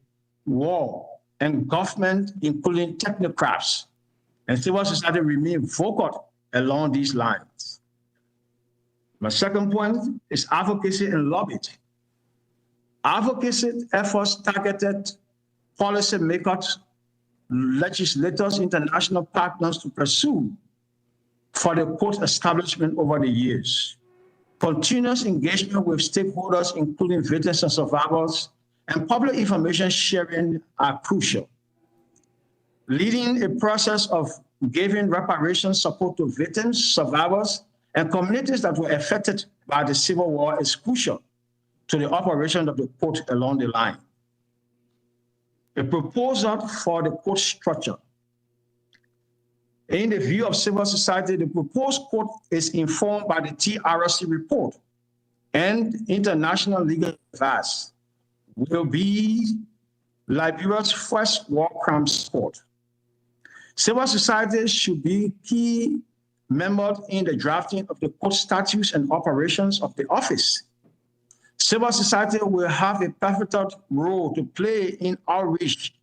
war and government, including technocrats. And civil society remain vocal along these lines. My second point is advocacy and lobbying. Advocacy efforts targeted policymakers, legislators, international partners to pursue for the court establishment over the years. Continuous engagement with stakeholders, including victims and survivors, and public information sharing are crucial. Leading a process of giving reparation support to victims, survivors, and communities that were affected by the Civil War is crucial to the operation of the court along the line. A proposal for the court structure. In the view of civil society, the proposed court is informed by the TRC report and international legal advice, will be Liberia's first war crimes court. Civil society should be key members in the drafting of the court statutes and operations of the office. Civil society will have a pivotal role to play in outreach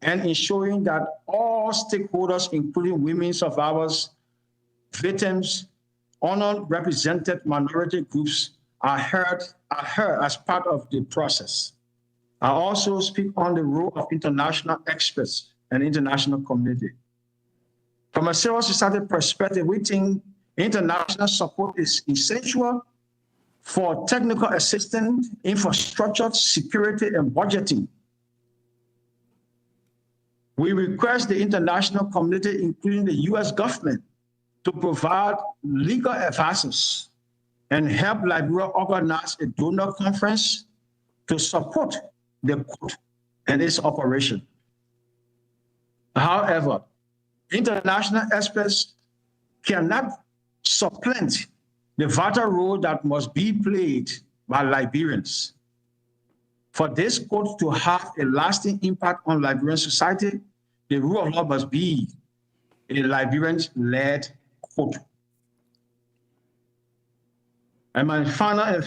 and ensuring that all stakeholders, including women survivors, victims, underrepresented minority groups, are heard as part of the process. I also speak on the role of international experts and international community. From a civil society perspective, we think international support is essential for technical assistance, infrastructure, security, and budgeting. We request the international community, including the US government, to provide legal advice and help Liberia organize a donor conference to support the court and its operation. However, international experts cannot supplant the vital role that must be played by Liberians. For this court to have a lasting impact on Liberian society, the rule of law must be a Liberian-led court. And my final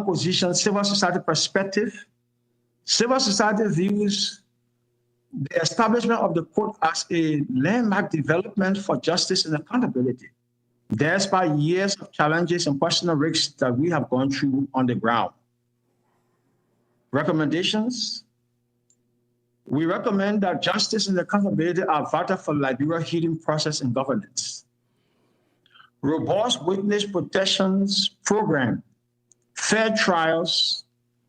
position, civil society perspective. Civil society views the establishment of the court as a landmark development for justice and accountability, despite years of challenges and personal risks that we have gone through on the ground. Recommendations. We recommend that justice and accountability are vital for Liberia's healing process and governance. Robust witness protections program, fair trials,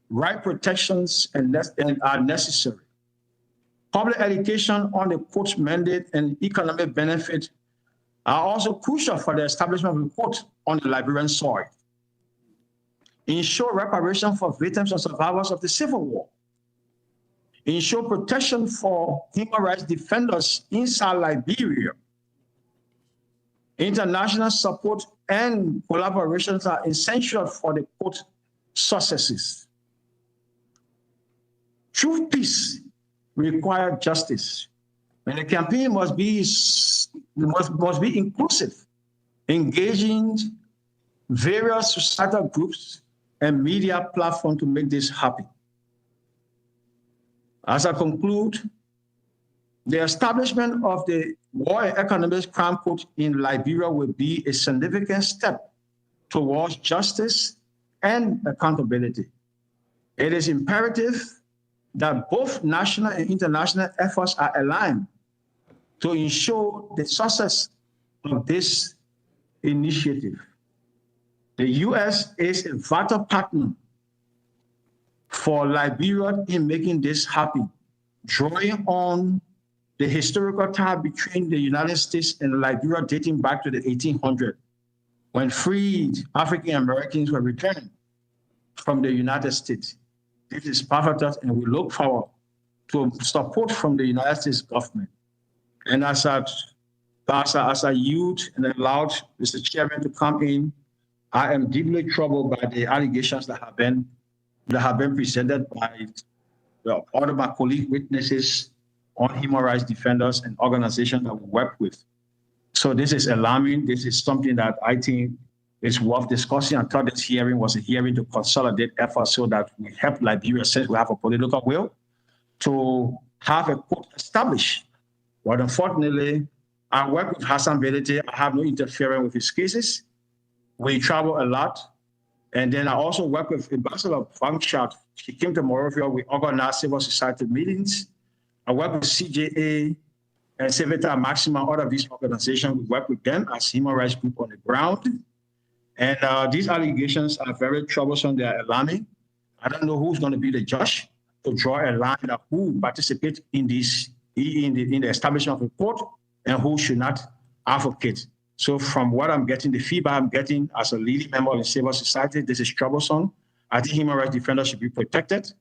right protections are necessary. Public education on the court's mandate and economic benefit are also crucial for the establishment of the court on the Liberian soil. Ensure reparation for victims and survivors of the Civil War. Ensure protection for human rights defenders inside Liberia. International support and collaborations are essential for the court successes. True peace requires justice, and the campaign must be inclusive, engaging various societal groups and media platforms to make this happen. As I conclude, the establishment of the War and Economic Crime Court in Liberia will be a significant step towards justice and accountability. It is imperative that both national and international efforts are aligned to ensure the success of this initiative. The US is a vital partner for Liberia in making this happen, drawing on the historical tie between the United States and Liberia dating back to the 1800s, when freed African Americans were returned from the United States. This is perfect, and we look forward to support from the United States government. And as I yield and allowed Mr. Chairman to come in, I am deeply troubled by the allegations that have been presented by all of my colleague witnesses on human rights defenders and organizations that we work with. So this is alarming. This is something that I think is worth discussing. I thought this hearing was a hearing to consolidate efforts so that we help Liberia, since we have a political will, to have a court established. But unfortunately, I work with Hassan Belete. I have no interference with his cases. We travel a lot. And then I also work with Ambassador Fangchat. She came to Monrovia. We organize civil society meetings. I work with CJA and Civita Maxima, all of these organizations. We work with them as human rights group on the ground. And these allegations are very troublesome. They are alarming. I don't know who's going to be the judge to draw a line of who participate in this in the establishment of a court and who should not advocate. So from what I'm getting, the feedback I'm getting as a leading member of the civil society, this is troublesome. I think human rights defenders should be protected.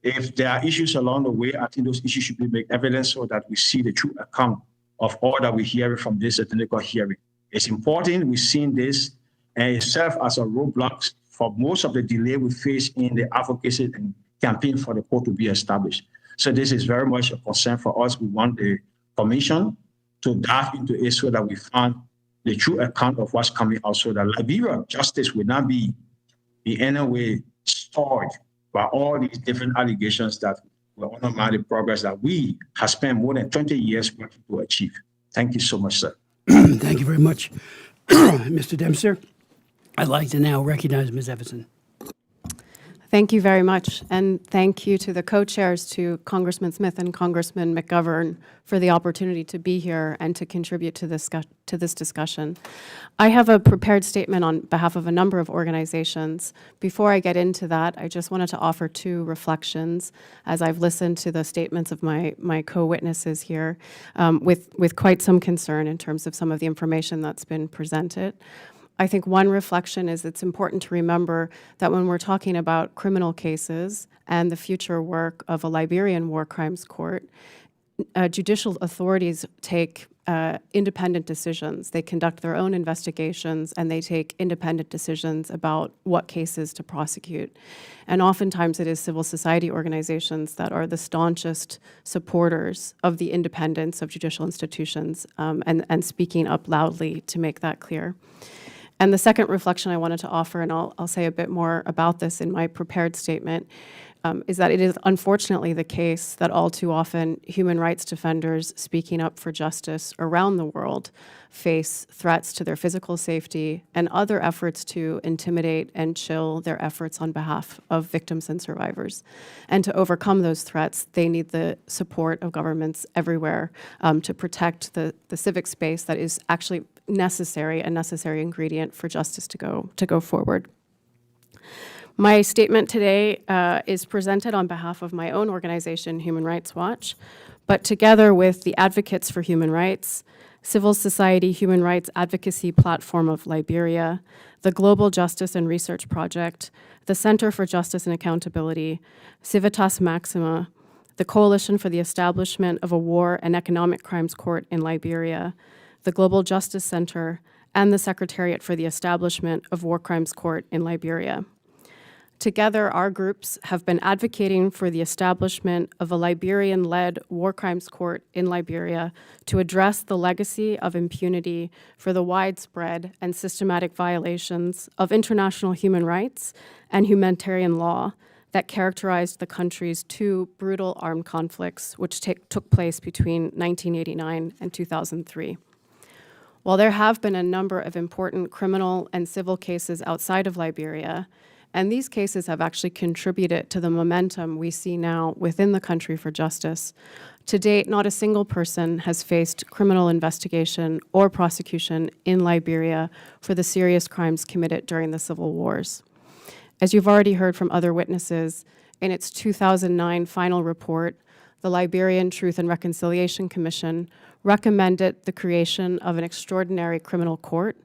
If there are issues along the way, I think those issues should be made evident so that we see the true account of all that we hear from this technical hearing. It's important we've seen this, and it serves as a roadblock for most of the delay we face in the advocacy and campaign for the court to be established. So this is very much a concern for us. We want the commission to dive into it so that we find the true account of what's coming out, so that Liberia justice will not be in any way stored by all these different allegations that will undermine the progress that we have spent more than 20 years working to achieve. Thank you so much, sir. Thank you very much, Mr. Dempster. I'd like to now recognize Ms. Everson. Thank you very much, and thank you to the co-chairs, to Congressman Smith and Congressman McGovern, for the opportunity to be here and to contribute to this discussion. I have a prepared statement on behalf of a number of organizations. Before I get into that, I just wanted to offer two reflections as I've listened to the statements of my co-witnesses here with quite some concern in terms of some of the information that's been presented. I think one reflection is it's important to remember that when we're talking about criminal cases and the future work of a Liberian war crimes court, judicial authorities take independent decisions. They conduct their own investigations and they take independent decisions about what cases to prosecute. And oftentimes it is civil society organizations that are the staunchest supporters of the independence of judicial institutions and speaking up loudly to make that clear. And the second reflection I wanted to offer, and I'll say a bit more about this in my prepared statement, is that it is unfortunately the case that all too often human rights defenders speaking up for justice around the world face threats to their physical safety and other efforts to intimidate and chill their efforts on behalf of victims and survivors. And to overcome those threats, they need the support of governments everywhere to protect the civic space that is actually a necessary ingredient for justice to go forward. My statement today is presented on behalf of my own organization, Human Rights Watch, but together with the Advocates for Human Rights, Civil Society Human Rights Advocacy Platform of Liberia, the Global Justice and Research Project, the Center for Justice and Accountability, Civitas Maxima, the Coalition for the Establishment of a War and Economic Crimes Court in Liberia, the Global Justice Center, and the Secretariat for the Establishment of War Crimes Court in Liberia. Together, our groups have been advocating for the establishment of a Liberian-led war crimes court in Liberia to address the legacy of impunity for the widespread and systematic violations of international human rights and humanitarian law that characterized the country's two brutal armed conflicts, which took place between 1989 and 2003. While there have been a number of important criminal and civil cases outside of Liberia, and these cases have actually contributed to the momentum we see now within the country for justice, to date, not a single person has faced criminal investigation or prosecution in Liberia for the serious crimes committed during the civil wars. As you've already heard from other witnesses, in its 2009 final report, the Liberian Truth and Reconciliation Commission recommended the creation of an extraordinary criminal court,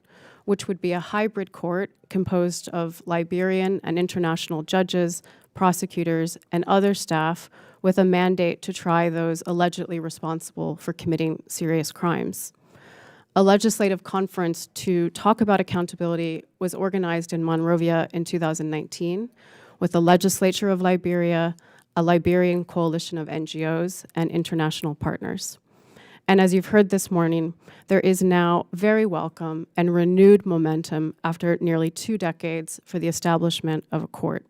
which would be a hybrid court composed of Liberian and international judges, prosecutors, and other staff with a mandate to try those allegedly responsible for committing serious crimes. A legislative conference to talk about accountability was organized in Monrovia in 2019 with the legislature of Liberia, a Liberian coalition of NGOs, and international partners. And as you've heard this morning, there is now very welcome and renewed momentum after nearly 2 decades for the establishment of a court.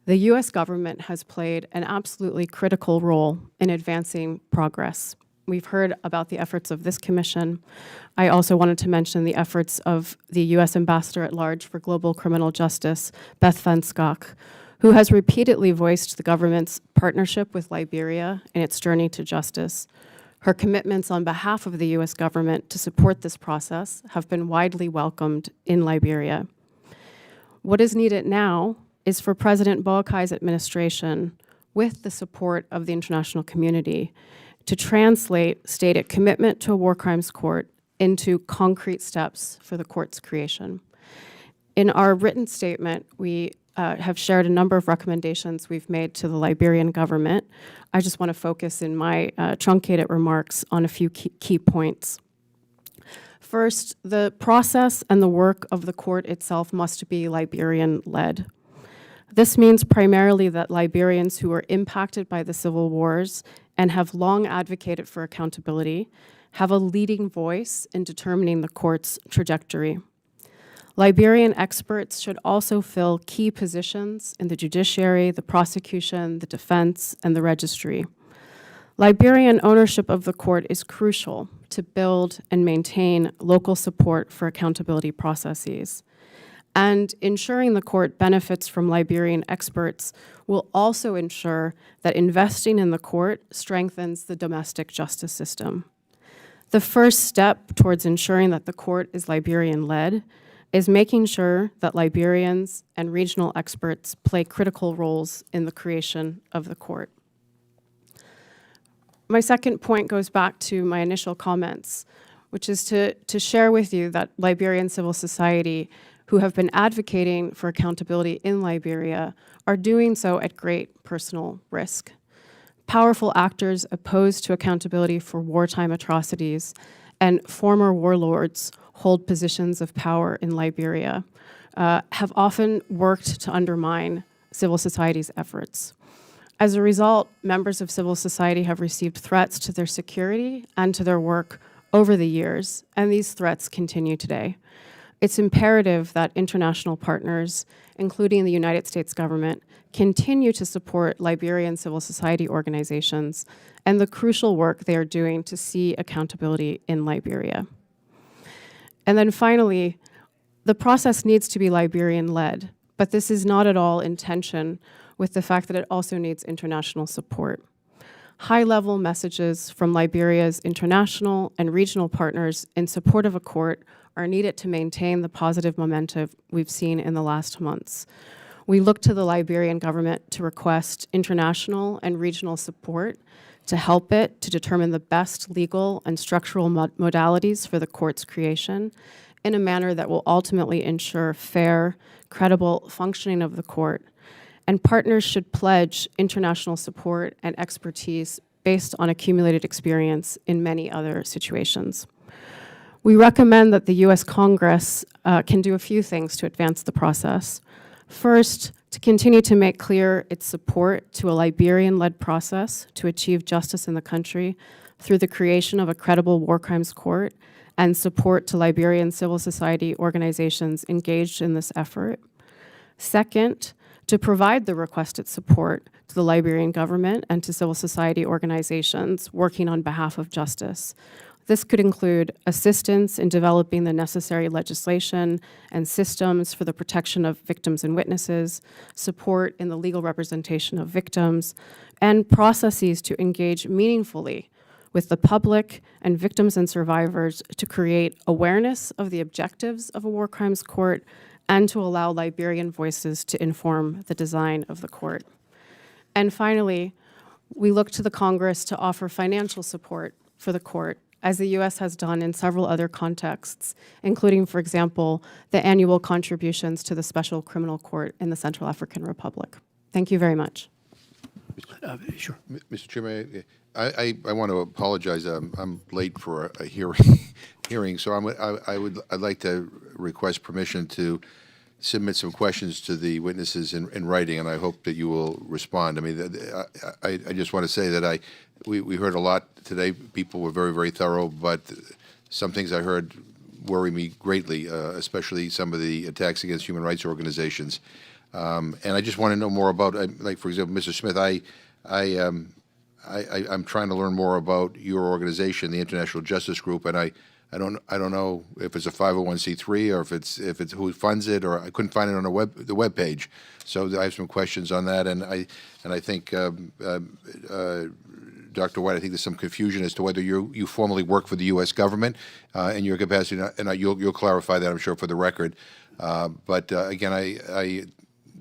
The US government has played an absolutely critical role in advancing progress. We've heard about the efforts of this commission. I also wanted to mention the efforts of the US Ambassador at Large for Global Criminal Justice, Beth Van Schaack, who has repeatedly voiced the government's partnership with Liberia in its journey to justice. Her commitments on behalf of the US government to support this process have been widely welcomed in Liberia. What is needed now is for President Boakai's administration, with the support of the international community, to translate stated commitment to a war crimes court into concrete steps for the court's creation. In our written statement, we have shared a number of recommendations we've made to the Liberian government. I just want to focus in my truncated remarks on a few key points. First, the process and the work of the court itself must be Liberian-led. This means primarily that Liberians who were impacted by the civil wars and have long advocated for accountability have a leading voice in determining the court's trajectory. Liberian experts should also fill key positions in the judiciary, the prosecution, the defense, and the registry. Liberian ownership of the court is crucial to build and maintain local support for accountability processes. And ensuring the court benefits from Liberian experts will also ensure that investing in the court strengthens the domestic justice system. The first step towards ensuring that the court is Liberian-led is making sure that Liberians and regional experts play critical roles in the creation of the court. My second point goes back to my initial comments, which is to share with you that Liberian civil society who have been advocating for accountability in Liberia are doing so at great personal risk. Powerful actors opposed to accountability for wartime atrocities and former warlords hold positions of power in Liberia have often worked to undermine civil society's efforts. As a result, members of civil society have received threats to their security and to their work over the years, and these threats continue today. It's imperative that international partners, including the United States government, continue to support Liberian civil society organizations and the crucial work they are doing to see accountability in Liberia. And then finally, the process needs to be Liberian-led, but this is not at all in tension with the fact that it also needs international support. High-level messages from Liberia's international and regional partners in support of a court are needed to maintain the positive momentum we've seen in the last months. We look to the Liberian government to request international and regional support to help it to determine the best legal and structural modalities for the court's creation in a manner that will ultimately ensure fair, credible functioning of the court. And partners should pledge international support and expertise based on accumulated experience in many other situations. We recommend that the US Congress can do a few things to advance the process. First, to continue to make clear its support to a Liberian-led process to achieve justice in the country through the creation of a credible war crimes court and support to Liberian civil society organizations engaged in this effort. Second, to provide the requested support to the Liberian government and to civil society organizations working on behalf of justice. This could include assistance in developing the necessary legislation and systems for the protection of victims and witnesses, support in the legal representation of victims, and processes to engage meaningfully with the public and victims and survivors to create awareness of the objectives of a war crimes court and to allow Liberian voices to inform the design of the court. And finally, we look to the Congress to offer financial support for the court, as the U.S. has done in several other contexts, including, for example, the annual contributions to the Special Criminal Court in the Central African Republic. Thank you very much. Sure. Mr. Chairman, I want to apologize. I'm late for a hearing, so I'd like to request permission to submit some questions to the witnesses in writing, and I hope that you will respond. I mean, I just want to say that we heard a lot today. People were very, very thorough, but some things I heard worry me greatly, especially some of the attacks against human rights organizations. And I just want to know more about, like, for example, Mr. Smith, I'm trying to learn more about your organization, the International Justice Group, and I don't know if it's a 501c3 or if it's who funds it, or I couldn't find it on the web page. So I have some questions on that, and I think Dr. White, I think there's some confusion as to whether you formally work for the U.S. government in your capacity, and you'll clarify that, I'm sure, for the record. But again,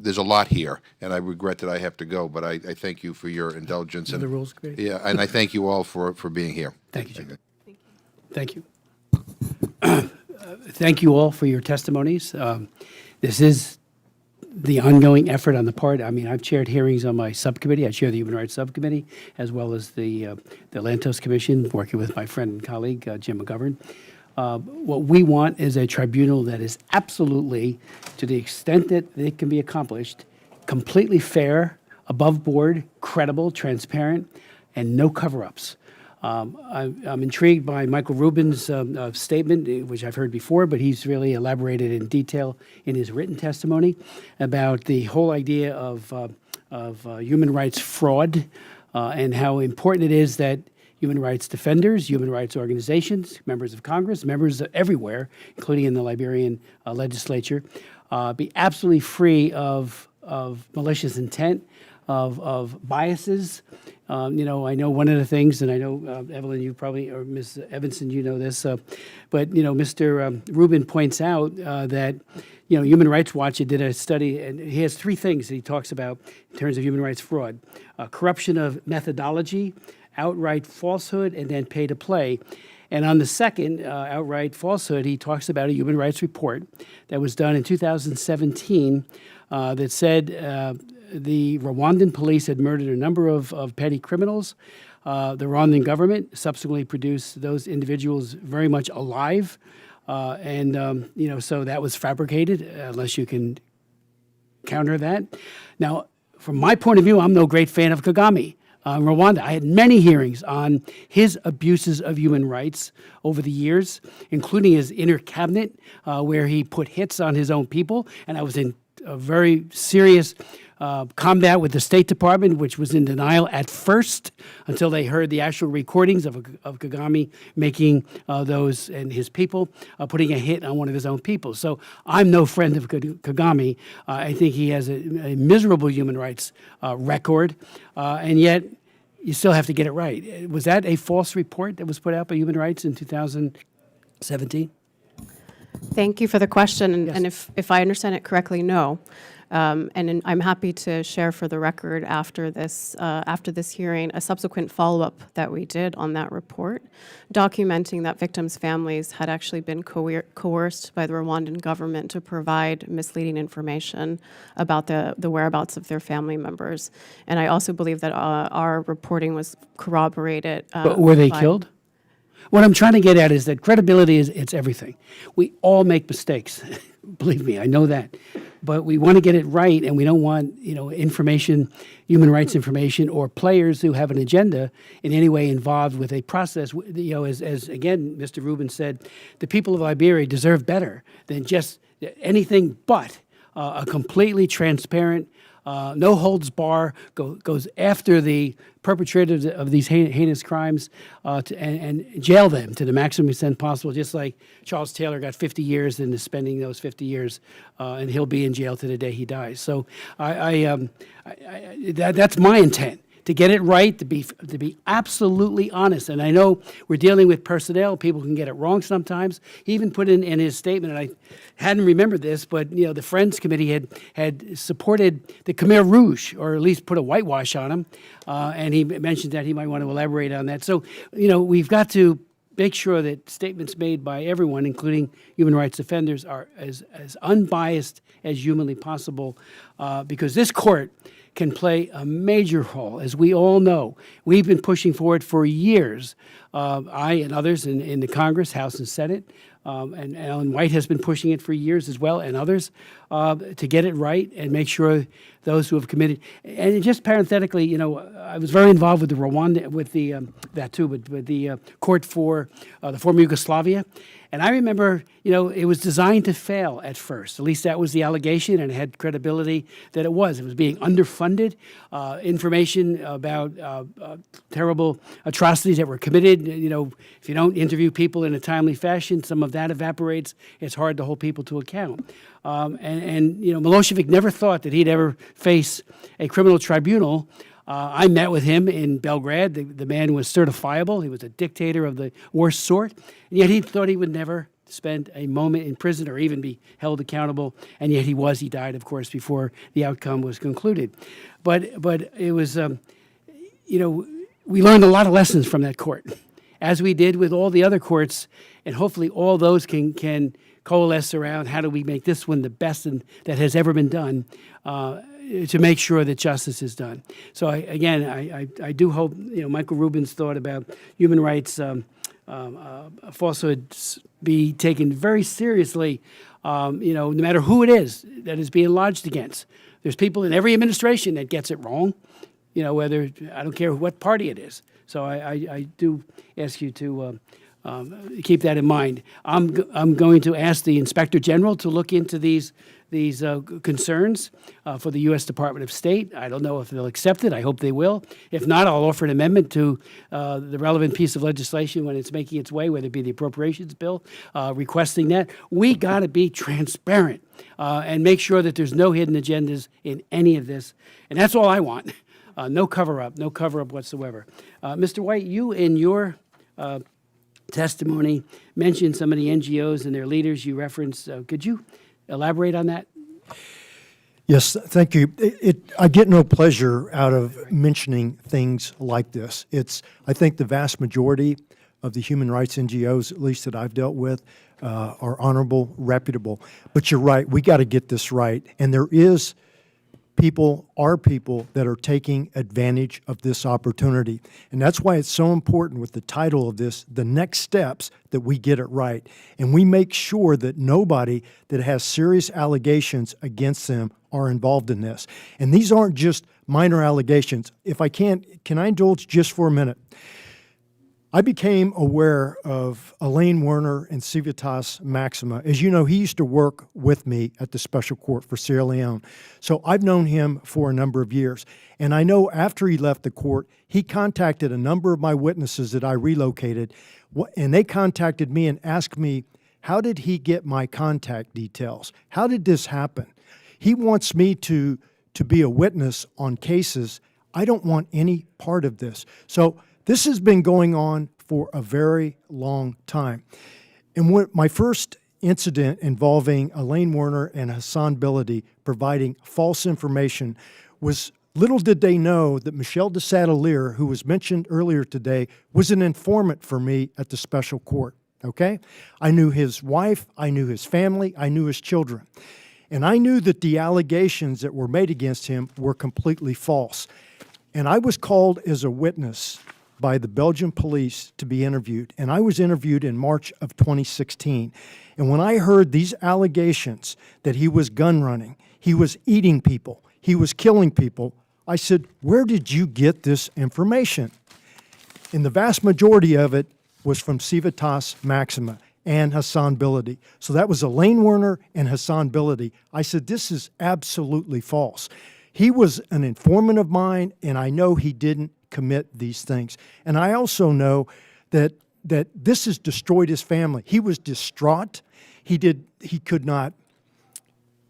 there's a lot here, and I regret that I have to go, but I thank you for your indulgence. The Rules Committee? Yeah, and I thank you all for being here. Thank you, Jim. Thank you. Thank you all for your testimonies. This is the ongoing effort on the part. I mean, I've chaired hearings on my subcommittee. I chair the Human Rights Subcommittee, as well as the Lantos Commission, working with my friend and colleague, Jim McGovern. What we want is a tribunal that is absolutely, to the extent that it can be accomplished, completely fair, above board, credible, transparent, and no cover-ups. I'm intrigued by Michael Rubin's statement, which I've heard before, but he's really elaborated in detail in his written testimony about the whole idea of human rights fraud and how important it is that human rights defenders, human rights organizations, members of Congress, members everywhere, including in the Liberian legislature, be absolutely free of malicious intent, of biases. I know one of the things, and I know, Evelyn, you probably, or Ms. Evanson, you know this, but, Mr. Rubin points out that, Human Rights Watch did a study, and he has three things that he talks about in terms of human rights fraud: corruption of methodology, outright falsehood, and then pay to play. And on the second, outright falsehood, he talks about a human rights report that was done in 2017 that said the Rwandan police had murdered a number of petty criminals. The Rwandan government subsequently produced those individuals very much alive. So that was fabricated, unless you can counter that. Now, from my point of view, I'm no great fan of Kagame. Rwanda. I had many hearings on his abuses of human rights over the years, including his inner cabinet, where he put hits on his own people. And I was in a very serious combat with the State Department, which was in denial at first until they heard the actual recordings of Kagame making those and his people putting a hit on one of his own people. So I'm no friend of Kagame. I think he has a miserable human rights record, and yet you still have to get it right. Was that a false report that was put out by Human Rights in 2017? Thank you for the question, Yes. and if I understand it correctly, no. I'm happy to share for the record after this hearing a subsequent follow-up that we did on that report, documenting that victims' families had actually been coerced by the Rwandan government to provide misleading information about the whereabouts of their family members. And I also believe that our reporting was corroborated. But were they killed? What I'm trying to get at is that credibility it's everything. We all make mistakes. Believe me, I know that. But we want to get it right, and we don't want, information, human rights information, or players who have an agenda in any way involved with a process. As again, Mr. Rubin said, the people of Liberia deserve better than just anything but a completely transparent, no holds bar, goes after the perpetrators of these heinous crimes and jail them to the maximum extent possible, just like Charles Taylor got 50 years and is spending those 50 years, and he'll be in jail to the day he dies. So that's my intent, to get it right, to be absolutely honest. And I know we're dealing with personnel. People can get it wrong sometimes. He even put in his statement, and I hadn't remembered this, but the Friends Committee had supported the Khmer Rouge, or at least put a whitewash on them. And he mentioned that he might want to elaborate on that. So, we've got to make sure that statements made by everyone, including human rights defenders, are as unbiased as humanly possible, because this court can play a major role. As we all know, we've been pushing for it for years. I and others in the Congress, House and Senate, and Ellen White has been pushing it for years as well, and others, to get it right and make sure those who have committed. And just parenthetically, I was very involved with the Rwanda, with the court for the former Yugoslavia. And I remember, it was designed to fail at first. At least that was the allegation, and it had credibility that it was. It was being underfunded. Information about terrible atrocities that were committed. If you don't interview people in a timely fashion, some of that evaporates. It's hard to hold people to account. Milosevic never thought that he'd ever face a criminal tribunal. I met with him in Belgrade. The man was certifiable. He was a dictator of the worst sort, and yet he thought he would never spend a moment in prison or even be held accountable, and yet he died, of course, before the outcome was concluded. But it was, we learned a lot of lessons from that court, as we did with all the other courts, and hopefully all those can coalesce around how do we make this one the best that has ever been done, to make sure that justice is done. So I do hope, Michael Rubin's thought about human rights falsehoods be taken very seriously, no matter who it is that is being lodged against. There's people in every administration that gets it wrong, whether, I don't care what party it is. So I do ask you to keep that in mind. I'm going to ask the Inspector General to look into these concerns for the U.S. Department of State. I don't know if they'll accept it. I hope they will. If not, I'll offer an amendment to the relevant piece of legislation when it's making its way, whether it be the appropriations bill, requesting that. We got to be transparent and make sure that there's no hidden agendas in any of this. And that's all I want. No cover-up whatsoever. Mr. White, you in your testimony mentioned some of the NGOs and their leaders you referenced. Could you elaborate on that? Yes, thank you. I get no pleasure out of mentioning things like this. I think the vast majority of the human rights NGOs, at least that I've dealt with, are honorable, reputable. But you're right, we got to get this right. And there is people that are taking advantage of this opportunity. And that's why it's so important with the title of this, The Next Steps, that we get it right. And we make sure that nobody that has serious allegations against them are involved in this. And these aren't just minor allegations. If I can I indulge just for a minute? I became aware of Elaine Werner and Civitas Maxima. As you know, he used to work with me at the Special Court for Sierra Leone. So I've known him for a number of years. And I know after he left the court, he contacted a number of my witnesses that I relocated, and they contacted me and asked me, how did he get my contact details? How did this happen? He wants me to be a witness on cases. I don't want any part of this. So this has been going on for a very long time. And my first incident involving Elaine Werner and Hassan Biladi providing false information was, little did they know that Michel de Satelier, who was mentioned earlier today, was an informant for me at the Special Court, okay? I knew his wife, I knew his family, I knew his children. And I knew that the allegations that were made against him were completely false. And I was called as a witness by the Belgian police to be interviewed. And I was interviewed in March of 2016. And when I heard these allegations that he was gun running, he was eating people, he was killing people, I said, where did you get this information? And the vast majority of it was from Civitas Maxima and Hassan Biladi. So that was Elaine Werner and Hassan Biladi. I said, this is absolutely false. He was an informant of mine, and I know he didn't commit these things. And I also know that this has destroyed his family. He was distraught. He could not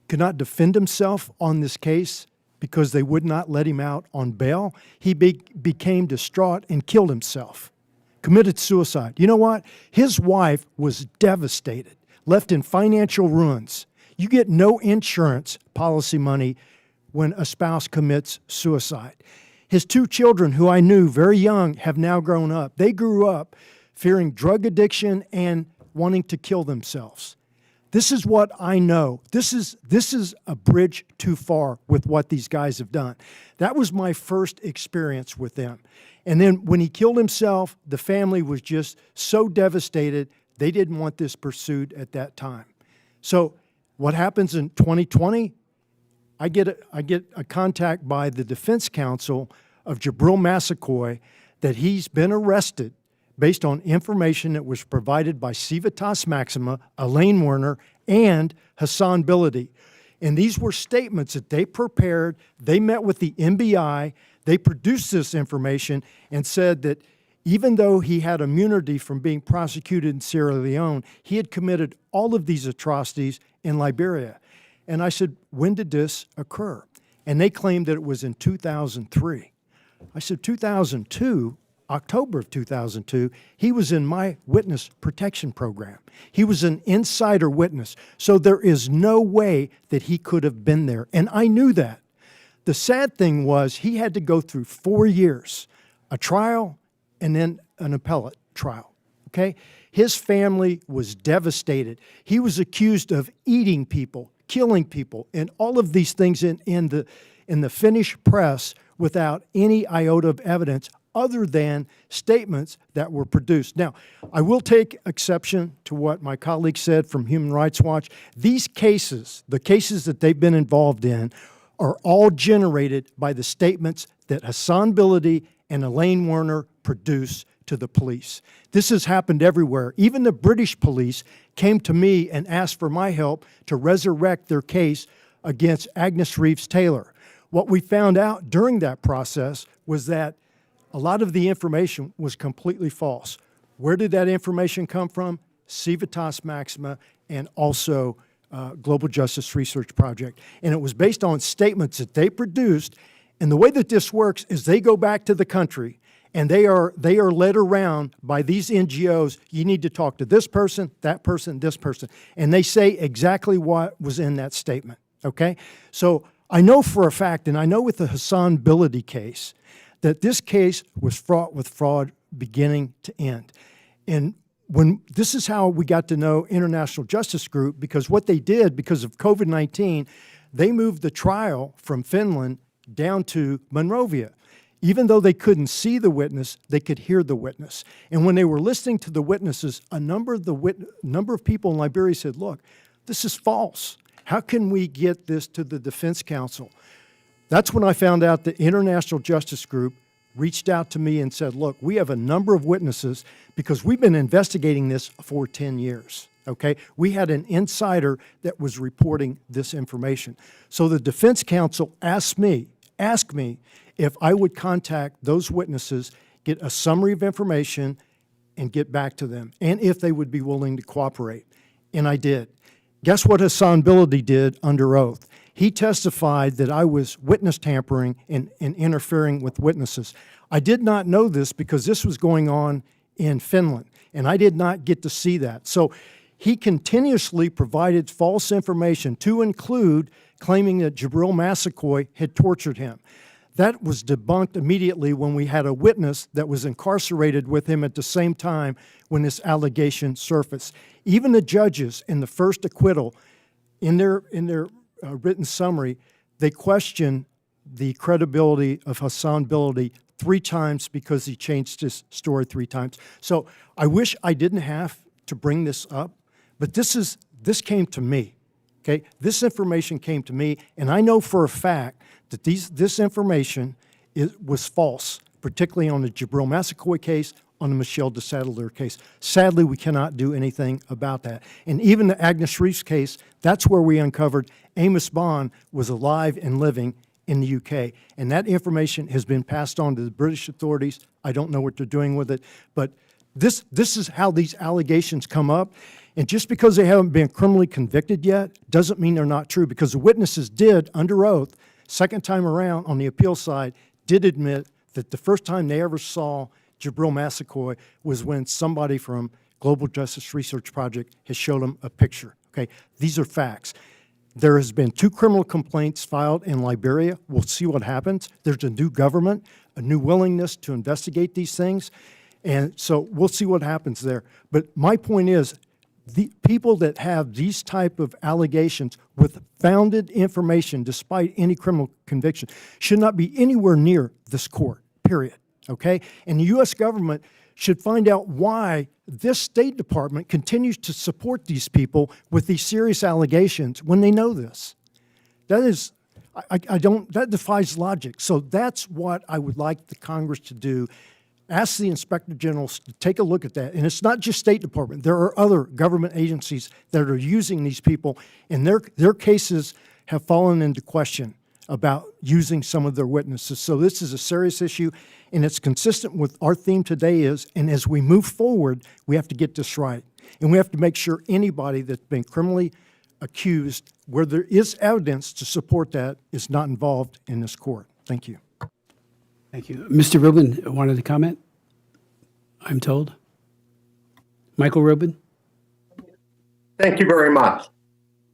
defend himself on this case because they would not let him out on bail. He became distraught and killed himself, committed suicide. You know what? His wife was devastated, left in financial ruins. You get no insurance policy money when a spouse commits suicide. His two children, who I knew very young, have now grown up. They grew up fearing drug addiction and wanting to kill themselves. This is what I know. This is a bridge too far with what these guys have done. That was my first experience with them. And then when he killed himself, the family was just so devastated, they didn't want this pursued at that time. So what happens in 2020? I get a contact by the defense counsel of Jabril Massaquoi that he's been arrested based on information that was provided by Civitas Maxima, Elaine Werner, and Hassan Biladi. And these were statements that they prepared. They met with the NBI. They produced this information and said that even though he had immunity from being prosecuted in Sierra Leone, he had committed all of these atrocities in Liberia. And I said, when did this occur? And they claimed that it was in 2003. I said, 2002? October of 2002, he was in my witness protection program. He was an insider witness. So there is no way that he could have been there. And I knew that. The sad thing was he had to go through 4 years, a trial and then an appellate trial, okay? His family was devastated. He was accused of eating people, killing people, and all of these things in the Finnish press without any iota of evidence other than statements that were produced. Now, I will take exception to what my colleague said from Human Rights Watch. These cases, the cases that they've been involved in, are all generated by the statements that Hassan Biladi and Elaine Werner produce to the police. This has happened everywhere. Even the British police came to me and asked for my help to resurrect their case against Agnes Reeves Taylor. What we found out during that process was that a lot of the information was completely false. Where did that information come from? Civitas Maxima and also Global Justice Research Project. And it was based on statements that they produced. And the way that this works is they go back to the country and they are led around by these NGOs. You need to talk to this person, this person. And they say exactly what was in that statement, okay? So I know for a fact, and I know with the Hassan Biladi case, that this case was fraught with fraud beginning to end. And this is how we got to know International Justice Group, because what they did, because of COVID-19, they moved the trial from Finland down to Monrovia. Even though they couldn't see the witness, they could hear the witness. And when they were listening to the witnesses, a number of people in Liberia said, look, this is false. How can we get this to the Defense Council? That's when I found out the International Justice Group reached out to me and said, look, we have a number of witnesses because we've been investigating this for 10 years, okay? We had an insider that was reporting this information. So the Defense Council asked me if I would contact those witnesses, get a summary of information, and get back to them, and if they would be willing to cooperate. And I did. Guess what Hassan Biladi did under oath? He testified that I was witness tampering and interfering with witnesses. I did not know this because this was going on in Finland, and I did not get to see that. So he continuously provided false information, to include claiming that Jibril Massaquoi had tortured him. That was debunked immediately when we had a witness that was incarcerated with him at the same time when this allegation surfaced. Even the judges in the first acquittal, in their written summary, they questioned the credibility of Hassan Biladi 3 times because he changed his story 3 times. So I wish I didn't have to bring this up, but this came to me, okay? This information came to me, and I know for a fact that this information was false, particularly on the Jibril Massaquoi case, on the Michel de Saddler case. Sadly, we cannot do anything about that. And even the Agnes Reeves case, that's where we uncovered Amos Bond was alive and living in the UK. And that information has been passed on to the British authorities. I don't know what they're doing with it, but this is how these allegations come up. And just because they haven't been criminally convicted yet doesn't mean they're not true, because the witnesses did, under oath, second time around on the appeal side, did admit that the first time they ever saw Jibril Massaquoi was when somebody from Global Justice Research Project has showed them a picture, okay? These are facts. There has been 2 criminal complaints filed in Liberia. We'll see what happens. There's a new government, a new willingness to investigate these things, and so we'll see what happens there. But my point is, the people that have these type of allegations with founded information, despite any criminal conviction, should not be anywhere near this court, period, okay? And the U.S. government should find out why this State Department continues to support these people with these serious allegations when they know this. That is, that defies logic. So that's what I would like the Congress to do. Ask the Inspector General to take a look at that. And it's not just State Department. There are other government agencies that are using these people, and their cases have fallen into question about using some of their witnesses. So this is a serious issue, and it's consistent with our theme today and as we move forward, we have to get this right. And we have to make sure anybody that's been criminally accused, where there is evidence to support that, is not involved in this court. Thank you. Thank you. Mr. Rubin wanted to comment? I'm told. Michael Rubin? Thank you very much.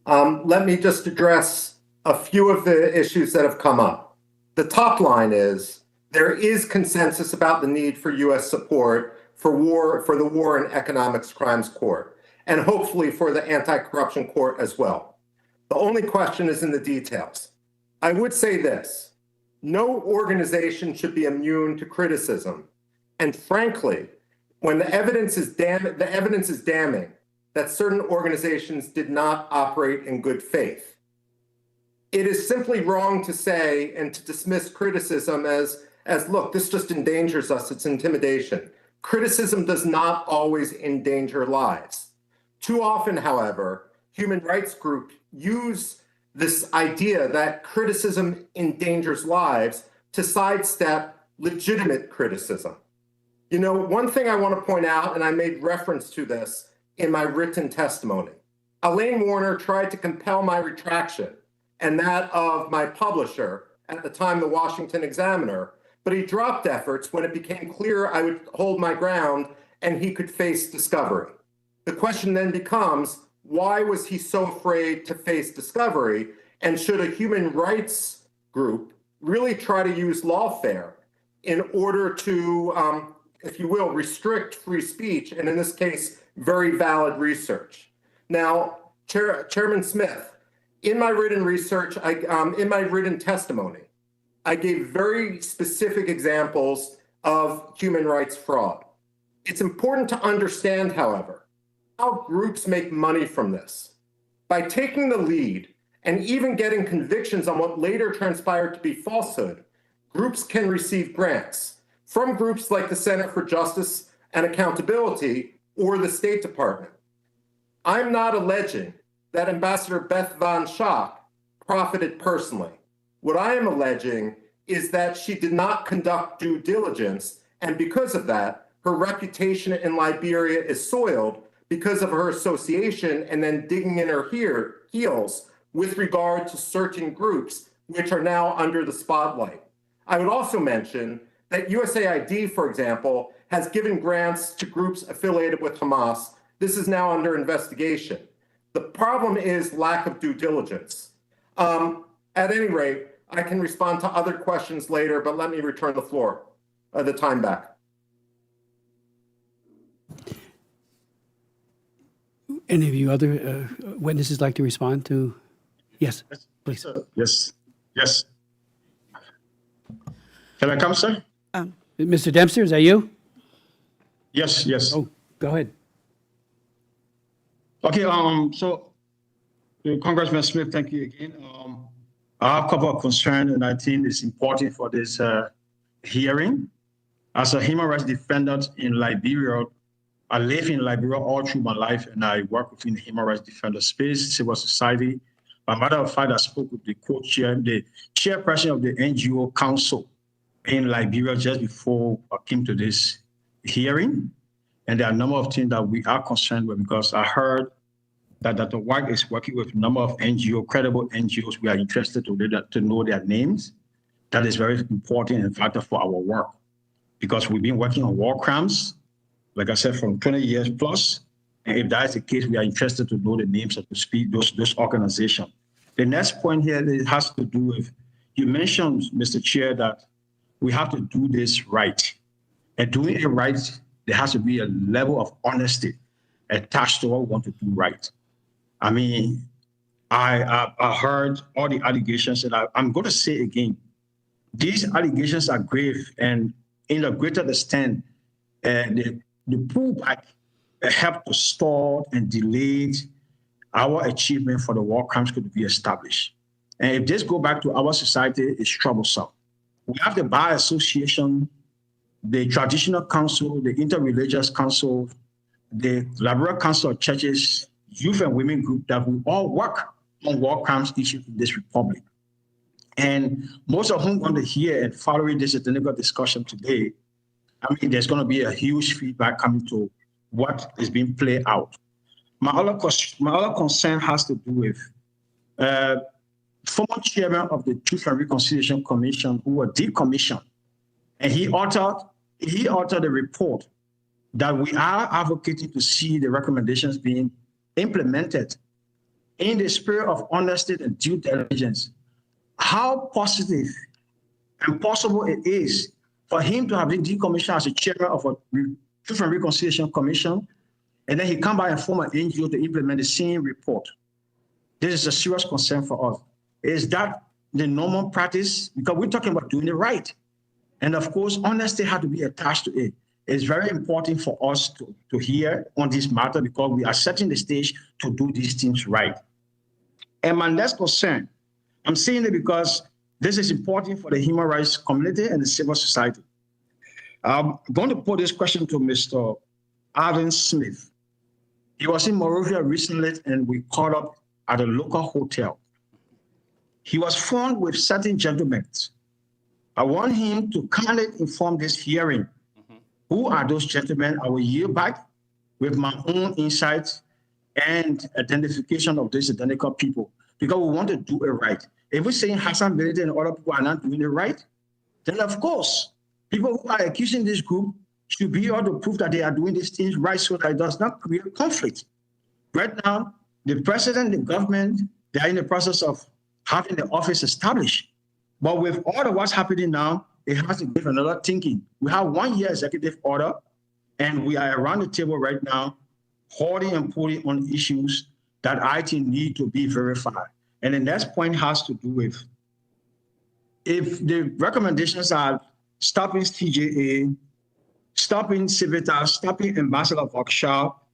Let me just address a few of the issues that have come up. The top line is there is consensus about the need for U.S. support for the War and Economics Crimes Court, and hopefully for the Anti-Corruption Court as well. The only question is in the details. I would say this: no organization should be immune to criticism, and frankly, when the evidence is damning that certain organizations did not operate in good faith. It is simply wrong to say and to dismiss criticism as look, this just endangers us, it's intimidation. Criticism does not always endanger lives. Too often, however, human rights groups use this idea that criticism endangers lives to sidestep legitimate criticism. You know, one thing I want to point out, and I made reference to this in my written testimony, Elaine Warner tried to compel my retraction and that of my publisher, at the time the Washington Examiner, but he dropped efforts when it became clear I would hold my ground and he could face discovery. The question then becomes, why was he so afraid to face discovery? And should a human rights group really try to use lawfare in order to, if you will, restrict free speech, and in this case, very valid research? Now, Chairman Smith, in my written research, in my written testimony, I gave very specific examples of human rights fraud. It's important to understand, however, how groups make money from this. By taking the lead and even getting convictions on what later transpired to be falsehood, groups can receive grants from groups like the Center for Justice and Accountability or the State Department. I'm not alleging that Ambassador Beth Van Schaak profited personally. What I am alleging is that she did not conduct due diligence, and because of that, her reputation in Liberia is soiled because of her association and then digging in her heels with regard to certain groups which are now under the spotlight. I would also mention that USAID, for example, has given grants to groups affiliated with Hamas. This is now under investigation. The problem is lack of due diligence. At any rate, I can respond to other questions later, but let me return the time back. Any of you other witnesses like to respond to? Yes, please. Yes. Can I come, sir? Mr. Dempster, is that you? Yes. Oh, go ahead. Okay, so Congressman Smith, thank you again. I have a couple of concerns, and I think it's important for this hearing. As a human rights defendant in Liberia, I live in Liberia all through my life, and I work within the human rights defender space, civil society. As a matter of fact, I spoke with the co-chair, the chairperson of the NGO Council in Liberia just before I came to this hearing. And there are a number of things that we are concerned with, because I heard that Dr. White is working with a number of credible NGOs. We are interested to know their names. That is very important and factor for our work, because we've been working on war crimes, like I said, from 20 years plus. And if that is the case, we are interested to know the names of those organizations. The next point here has to do with, you mentioned, Mr. Chair, that we have to do this right. And doing it right, there has to be a level of honesty attached to what we want to do right. I mean, I heard all the allegations, and I'm going to say again, these allegations are grave, and in a greater extent, the pullback helped to stall and delay our achievement for the war crimes could be established. And if this go back to our society, it's troublesome. We have the Bar Association, the Traditional Council, the Interreligious Council, the Liberal Council of Churches, Youth and Women Group, that we all work on war crimes issues in this republic. And most of whom want to hear and following this technical discussion today, I mean, there's going to be a huge feedback coming to what is being played out. My other concern has to do with former chairman of the Truth and Reconciliation Commission, who was decommissioned, and he authored a report that we are advocating to see the recommendations being implemented in the spirit of honesty and due diligence. How positive and possible it is for him to have been decommissioned as a chairman of a Truth and Reconciliation Commission, and then he come back and form an NGO to implement the same report. This is a serious concern for us. Is that the normal practice? Because we're talking about doing it right. And of course, honesty had to be attached to it. It's very important for us to hear on this matter because we are setting the stage to do these things right. And my next concern, I'm saying it because this is important for the human rights community and the civil society. I'm going to put this question to Mr. Alvin Smith. He was in Monrovia recently and we caught up at a local hotel. He was found with certain gentlemen. I want him to kindly inform this hearing. Who are those gentlemen? I will yield back with my own insights and identification of these identical people because we want to do it right. If we're saying Hassan Benedict and other people are not doing it right, then of course, people who are accusing this group should be able to prove that they are doing these things right so that it does not create conflict. Right now, the president, the government, they are in the process of having the office established. But with all of what's happening now, it has to give another thinking. We have 1 year executive order, and we are around the table right now, holding and pulling on issues that I think need to be verified. And the next point has to do with if the recommendations are stopping TJA, stopping Civitas, stopping Ambassador Workshop,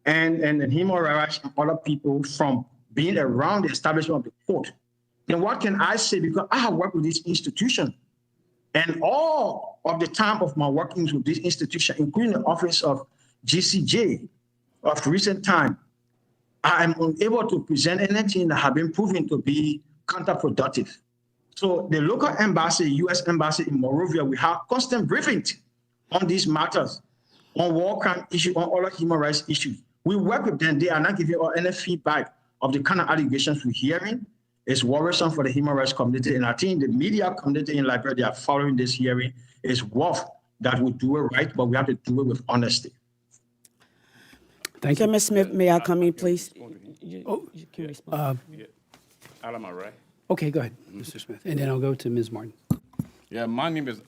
and human rights and other people from being around the establishment of the court, then what can I say? Because I have worked with this institution. And all of the time of my workings with this institution, including the office of GCJ of recent time, I am unable to present anything that have been proven to be counterproductive. So the local embassy, US Embassy in Monrovia, we have constant briefings on these matters, on war crime issues, on other human rights issues. We work with them. They are not giving us any feedback of the kind of allegations we're hearing. It's worrisome for the human rights community. And I think the media community in Liberia, they are following this hearing. It's worth that we do it right, but we have to do it with honesty. Thank you. Chairman Smith, may I come in, please? Oh, You can respond. Alan, am I right? Okay, go ahead, Mr. Smith. And then I'll go to Ms. Martin. Yeah, my name is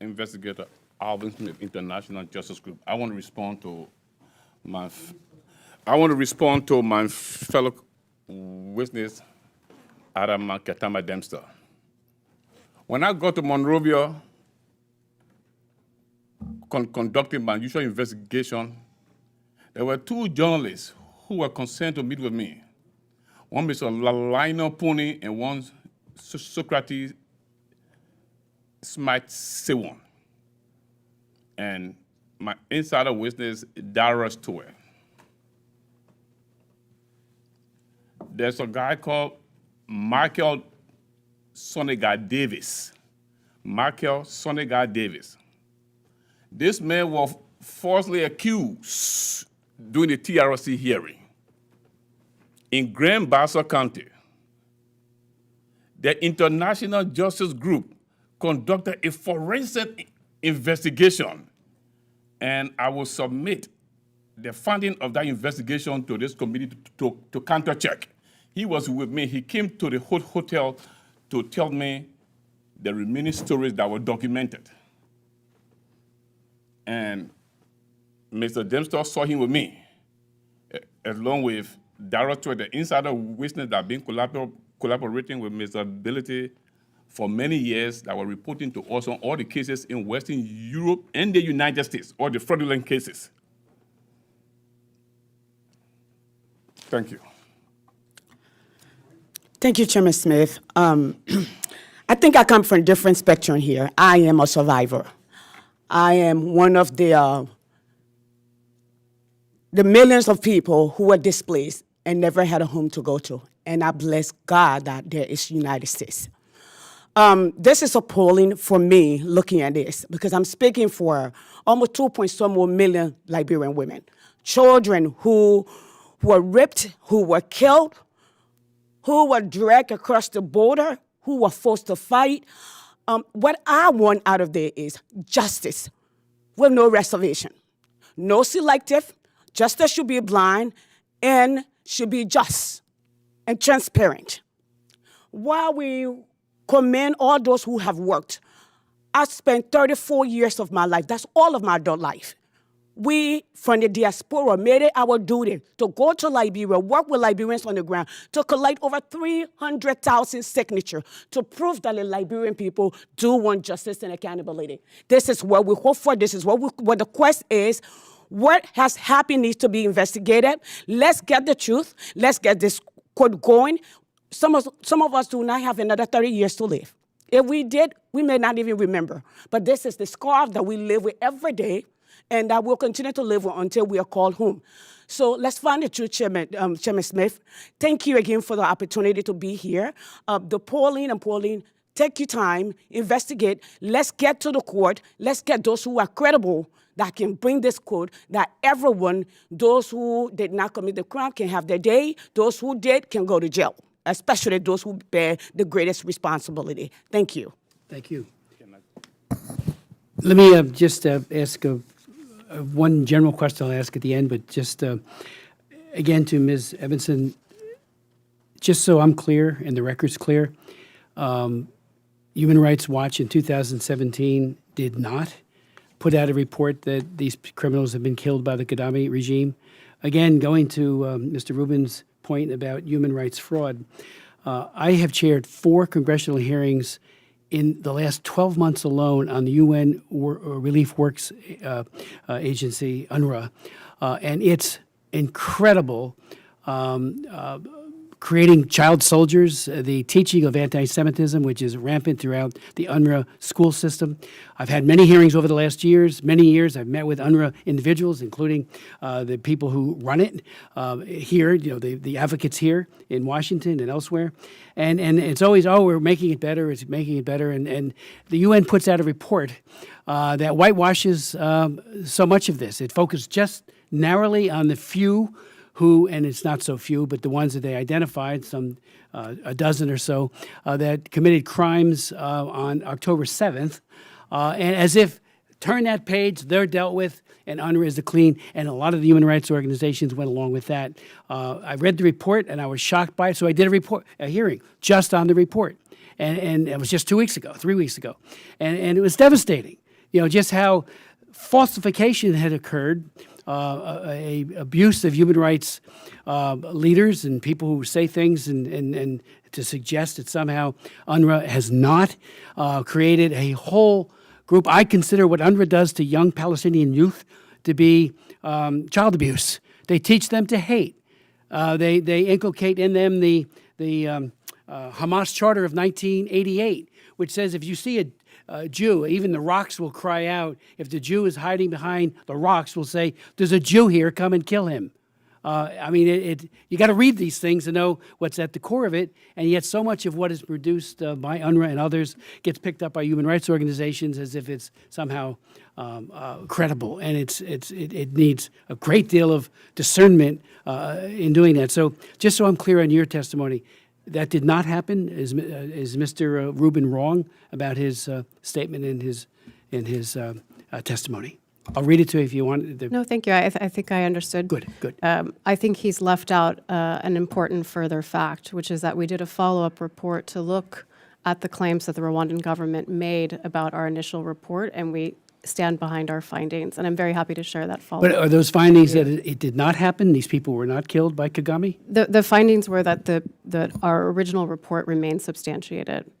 Investigator Alvin Smith, International Justice Group. I want to respond to my fellow witness, Adam Katama Dempster. When I got to Monrovia, conducting my usual investigation, there were two journalists who were concerned to meet with me. One Mr. Lionel Pony and one Socrates Smith Sewon. And my insider witness, Dara Stewart. There's a guy called Michael Sonnegar Davis. Michael Sonnegar Davis. This man was falsely accused during the TRC hearing in Grand Bassa County. The International Justice Group conducted a forensic investigation, and I will submit the finding of that investigation to this committee to counter-check. He was with me. He came to the hotel to tell me the remaining stories that were documented. And Mr. Dempster saw him with me, along with Director, the insider witness that have been collaborating with Mr. Ability for many years, that were reporting to us on all the cases in Western Europe and the United States, all the fraudulent cases. Thank you. Thank you, Chairman Smith. I think I come from a different spectrum here. I am a survivor. I am one of the millions of people who were displaced and never had a home to go to. And I bless God that there is United States. This is appalling for me looking at this because I'm speaking for almost 2.some million Liberian women, children who were ripped, who were killed, who were dragged across the border, who were forced to fight. What I want out of there is justice with no reservation. no selective, justice should be blind, and should be just and transparent. While we commend all those who have worked, I spent 34 years of my life, that's all of my adult life. We, from the diaspora, made it our duty to go to Liberia, work with Liberians on the ground, to collect over 300,000 signatures to prove that the Liberian people do want justice and accountability. This is what we hope for. This is what the quest is. What has happened needs to be investigated. Let's get the truth. Let's get this court going. Some of us do not have another 30 years to live. If we did, we may not even remember. But this is the scar that we live with every day, and that we'll continue to live with until we are called home. So let's find the truth, Chairman Smith. Thank you again for the opportunity to be here. Pauline, take your time, investigate. Let's get to the court. Let's get those who are credible that can bring this code, that everyone, those who did not commit the crime can have their day, those who did can go to jail, especially those who bear the greatest responsibility. Thank you. Thank you. Let me just ask one general question I'll ask at the end, but just again to Ms. Evanson, just so I'm clear and the record's clear, Human Rights Watch in 2017 did not put out a report that these criminals have been killed by the Gaddafi regime. Again, going to Mr. Rubin's point about human rights fraud, I have chaired 4 congressional hearings in the last 12 months alone on the UN Relief Works Agency, UNRWA, and it's incredible creating child soldiers, the teaching of anti-Semitism, which is rampant throughout the UNRWA school system. I've had many hearings over the last many years. I've met with UNRWA individuals, including the people who run it here, the advocates here in Washington and elsewhere. And it's always, we're making it better, it's making it better. And the UN puts out a report that whitewashes so much of this. It focused just narrowly on the few who, and it's not so few, but the ones that they identified, some a dozen or so, that committed crimes on October 7th. And as if, turn that page, they're dealt with, and UNRWA is clean, and a lot of the human rights organizations went along with that. I read the report, and I was shocked by it, so I did a hearing just on the report. And it was just 3 weeks ago. And it was devastating, just how falsification had occurred, abuse of human rights leaders and people who say things and to suggest that somehow UNRWA has not created a whole group. I consider what UNRWA does to young Palestinian youth to be child abuse. They teach them to hate. They inculcate in them the Hamas Charter of 1988, which says if you see a Jew, even the rocks will cry out. If the Jew is hiding behind the rocks, will say, "There's a Jew here, come and kill him." You got to read these things to know what's at the core of it, and yet so much of what is produced by UNRWA and others gets picked up by human rights organizations as if it's somehow credible, and it needs a great deal of discernment in doing that. So just so I'm clear on your testimony, that did not happen. Is Mr. Rubin wrong about his statement in his testimony? I'll read it to you if you want. No, thank you. I think I understood. Good. I think he's left out an important further fact, which is that we did a follow-up report to look at the claims that the Rwandan government made about our initial report, and we stand behind our findings. And I'm very happy to share that follow-up. But are those findings that it did not happen? These people were not killed by Kagame? The findings were that that our original report remains substantiated.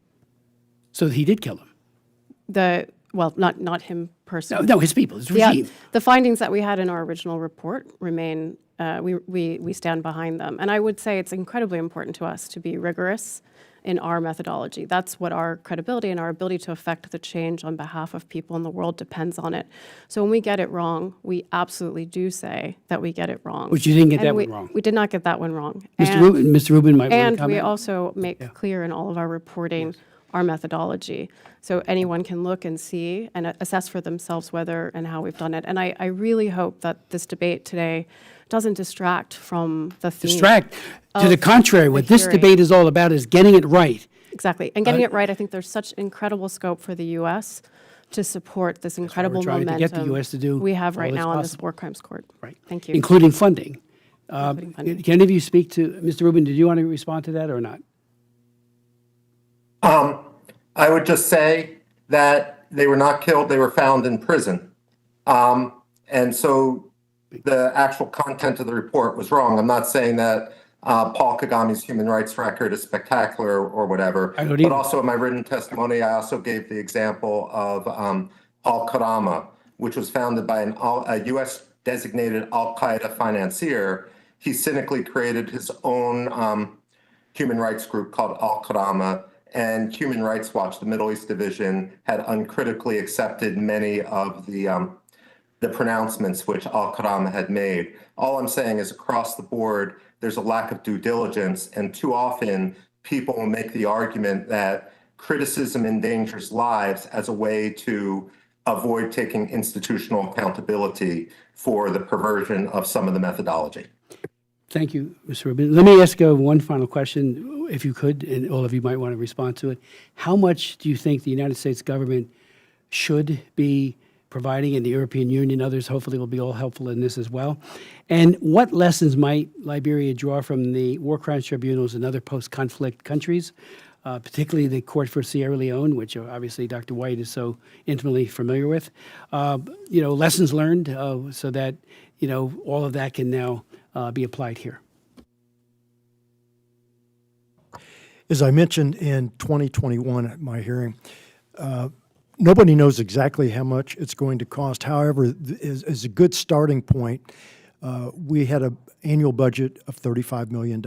So he did kill them? Well, not him personally. No, his people, his regime. Yeah, the findings that we had in our original report remain, we stand behind them. And I would say it's incredibly important to us to be rigorous in our methodology. That's what our credibility and our ability to affect the change on behalf of people in the world depends on it. So when we get it wrong, we absolutely do say that we get it wrong. But you didn't get that one wrong. We did not get that one wrong. Mr. Rubin might want to And comment. we also make clear in all of our reporting our methodology. So anyone can look and see and assess for themselves whether and how we've done it. And I really hope that this debate today doesn't distract from the theme. Distract. To the contrary, what this debate is all about is getting it right. Exactly. And getting it right, I think there's such incredible scope for the U.S. to support this why we're incredible trying to momentum get the US to do we have all right that's now on this possible. War Crimes Court. Right. Thank you. Including funding. Including funding. Can any of you speak to, Mr. Rubin, did you want to respond to that or not? I would just say that they were not killed, they were found in prison. And so the actual content of the report was wrong. I'm not saying that Paul Kagame's human rights record is spectacular or whatever. I don't But either. also in my written testimony, I also gave the example of Al-Qarama, which was founded by a U.S. designated al-Qaeda financier. He cynically created his own human rights group called Al-Qarama, and Human Rights Watch, the Middle East division, had uncritically accepted many of the pronouncements which Al-Qarama had made. All I'm saying is across the board, there's a lack of due diligence, and too often people will make the argument that criticism endangers lives as a way to avoid taking institutional accountability for the perversion of some of the methodology. Thank you, Mr. Rubin. Let me ask one final question, if you could, and all of you might want to respond to it. How much do you think the United States government should be providing, and the European Union, others hopefully will be all helpful in this as well? And what lessons might Liberia draw from the war crimes tribunals in other post-conflict countries, particularly the Court for Sierra Leone, which obviously Dr. White is so intimately familiar with? Lessons learned so that, all of that can now be applied here. As I mentioned in 2021 at my hearing, nobody knows exactly how much it's going to cost. However, as a good starting point, we had an annual budget of $35 million.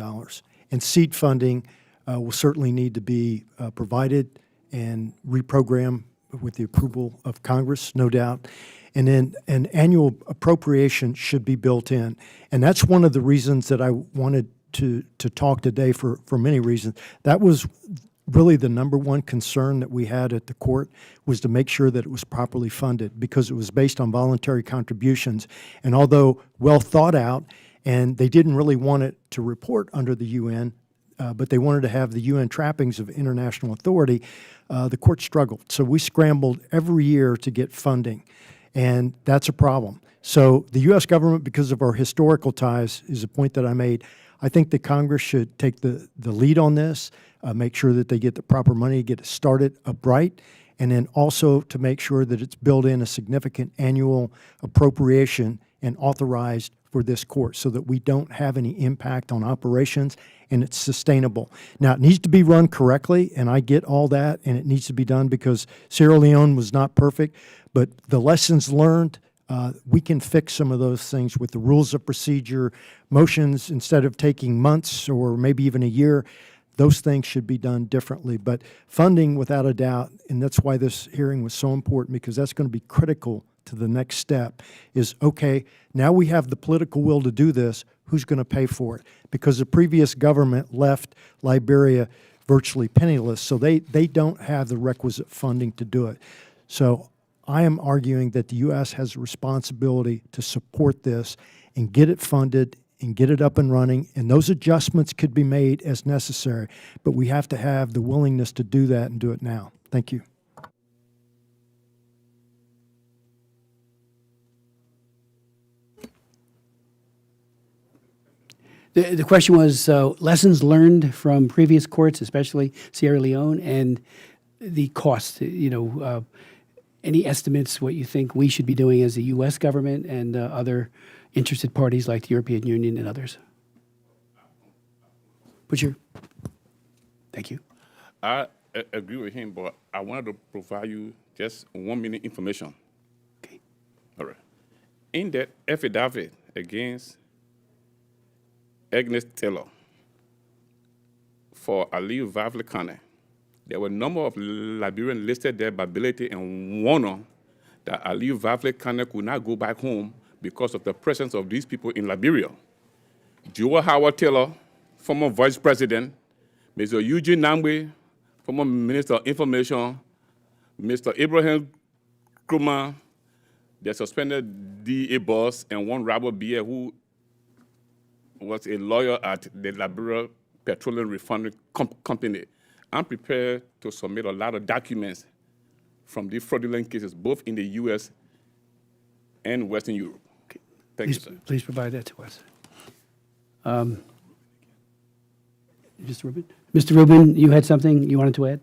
And seed funding will certainly need to be provided and reprogrammed with the approval of Congress, no doubt. And then an annual appropriation should be built in. And that's one of the reasons that I wanted to talk today for many reasons. That was really the number one concern that we had at the court, was to make sure that it was properly funded, because it was based on voluntary contributions. And although well thought out, and they didn't really want it to report under the UN, but they wanted to have the UN trappings of international authority, the court struggled. So we scrambled every year to get funding, and that's a problem. So the U.S. government, because of our historical ties, is a point that I made. I think the Congress should take the lead on this, make sure that they get the proper money, get it started upright, and then also to make sure that it's built in a significant annual appropriation and authorized for this court, so that we don't have any impact on operations and it's sustainable. Now, it needs to be run correctly, and I get all that, and it needs to be done because Sierra Leone was not perfect, but the lessons learned, we can fix some of those things with the rules of procedure. Motions, instead of taking months or maybe even a year, those things should be done differently. But funding, without a doubt, and that's why this hearing was so important, because that's going to be critical to the next step, is, okay, now we have the political will to do this, who's going to pay for it? Because the previous government left Liberia virtually penniless, so they don't have the requisite funding to do it. So I am arguing that the U.S. has a responsibility to support this and get it funded and get it up and running, and those adjustments could be made as necessary, but we have to have the willingness to do that and do it now. Thank you. The question was lessons learned from previous courts, especially Sierra Leone, and the cost. Any estimates what you think we should be doing as the U.S. government and other interested parties like the European Union and others? Thank you. I agree with him, but I wanted to provide you just 1 minute information. Okay. All right. In that affidavit against Agnes Taylor for Aliyu Vavle-Kane, there were a number of Liberians listed there by ability and honor that Aliyu Vavle-Kane could not go back home because of the presence of these people in Liberia. Joel Howard Taylor, former vice president, Mr. Eugene Nangbe, former minister of information, Mr. Abraham Krumah, the suspended DA boss, and one Robert Bier, who was a lawyer at the Liberia Petroleum Refinery Company. I'm prepared to submit a lot of documents from these fraudulent cases, both in the U.S. and Western Europe. Thank you, sir. Please provide that to us. Mr. Rubin? Mr. Rubin, you had something you wanted to add?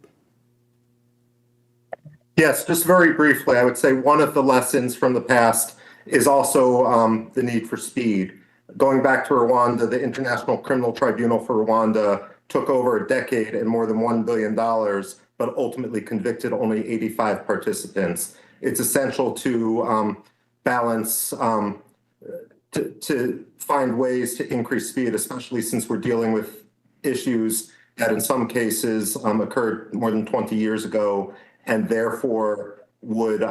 Yes, just very briefly, I would say one of the lessons from the past is also the need for speed. Going back to Rwanda, the International Criminal Tribunal for Rwanda took over a decade and more than $1 billion, but ultimately convicted only 85 participants. It's essential to balance, to find ways to increase speed, especially since we're dealing with issues that in some cases occurred more than 20 years ago, and therefore would,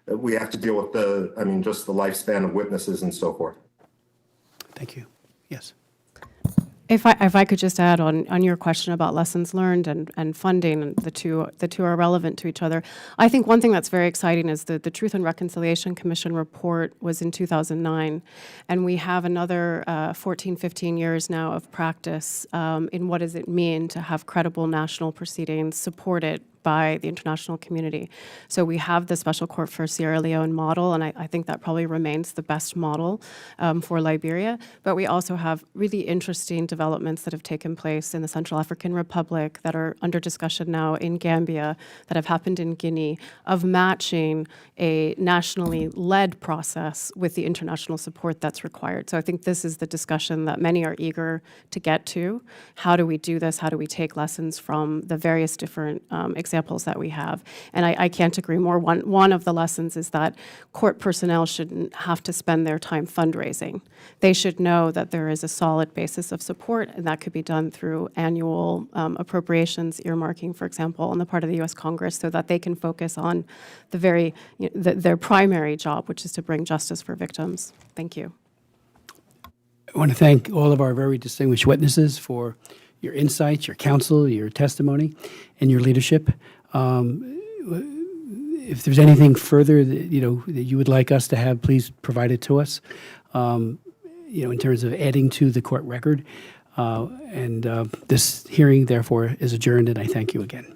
we have to deal with just the lifespan of witnesses and so forth. Thank you. Yes. If I could just add on your question about lessons learned and funding, and the two are relevant to each other. I think one thing that's very exciting is the Truth and Reconciliation Commission report was in 2009, and we have another 14, 15 years now of practice in what does it mean to have credible national proceedings supported by the international community. So we have the Special Court for Sierra Leone model, and I think that probably remains the best model for Liberia. But we also have really interesting developments that have taken place in the Central African Republic, that are under discussion now in Gambia, that have happened in Guinea, of matching a nationally led process with the international support that's required. So I think this is the discussion that many are eager to get to. How do we do this? How do we take lessons from the various different examples that we have? And I can't agree more. One of the lessons is that court personnel shouldn't have to spend their time fundraising. They should know that there is a solid basis of support, and that could be done through annual appropriations, earmarking, for example, on the part of the US Congress, so that they can focus on their primary job, which is to bring justice for victims. Thank you. I want to thank all of our very distinguished witnesses for your insights, your counsel, your testimony, and your leadership. If there's anything further that you would like us to have, please provide it to us. In terms of adding to the court record. This hearing, therefore, is adjourned, and I thank you again.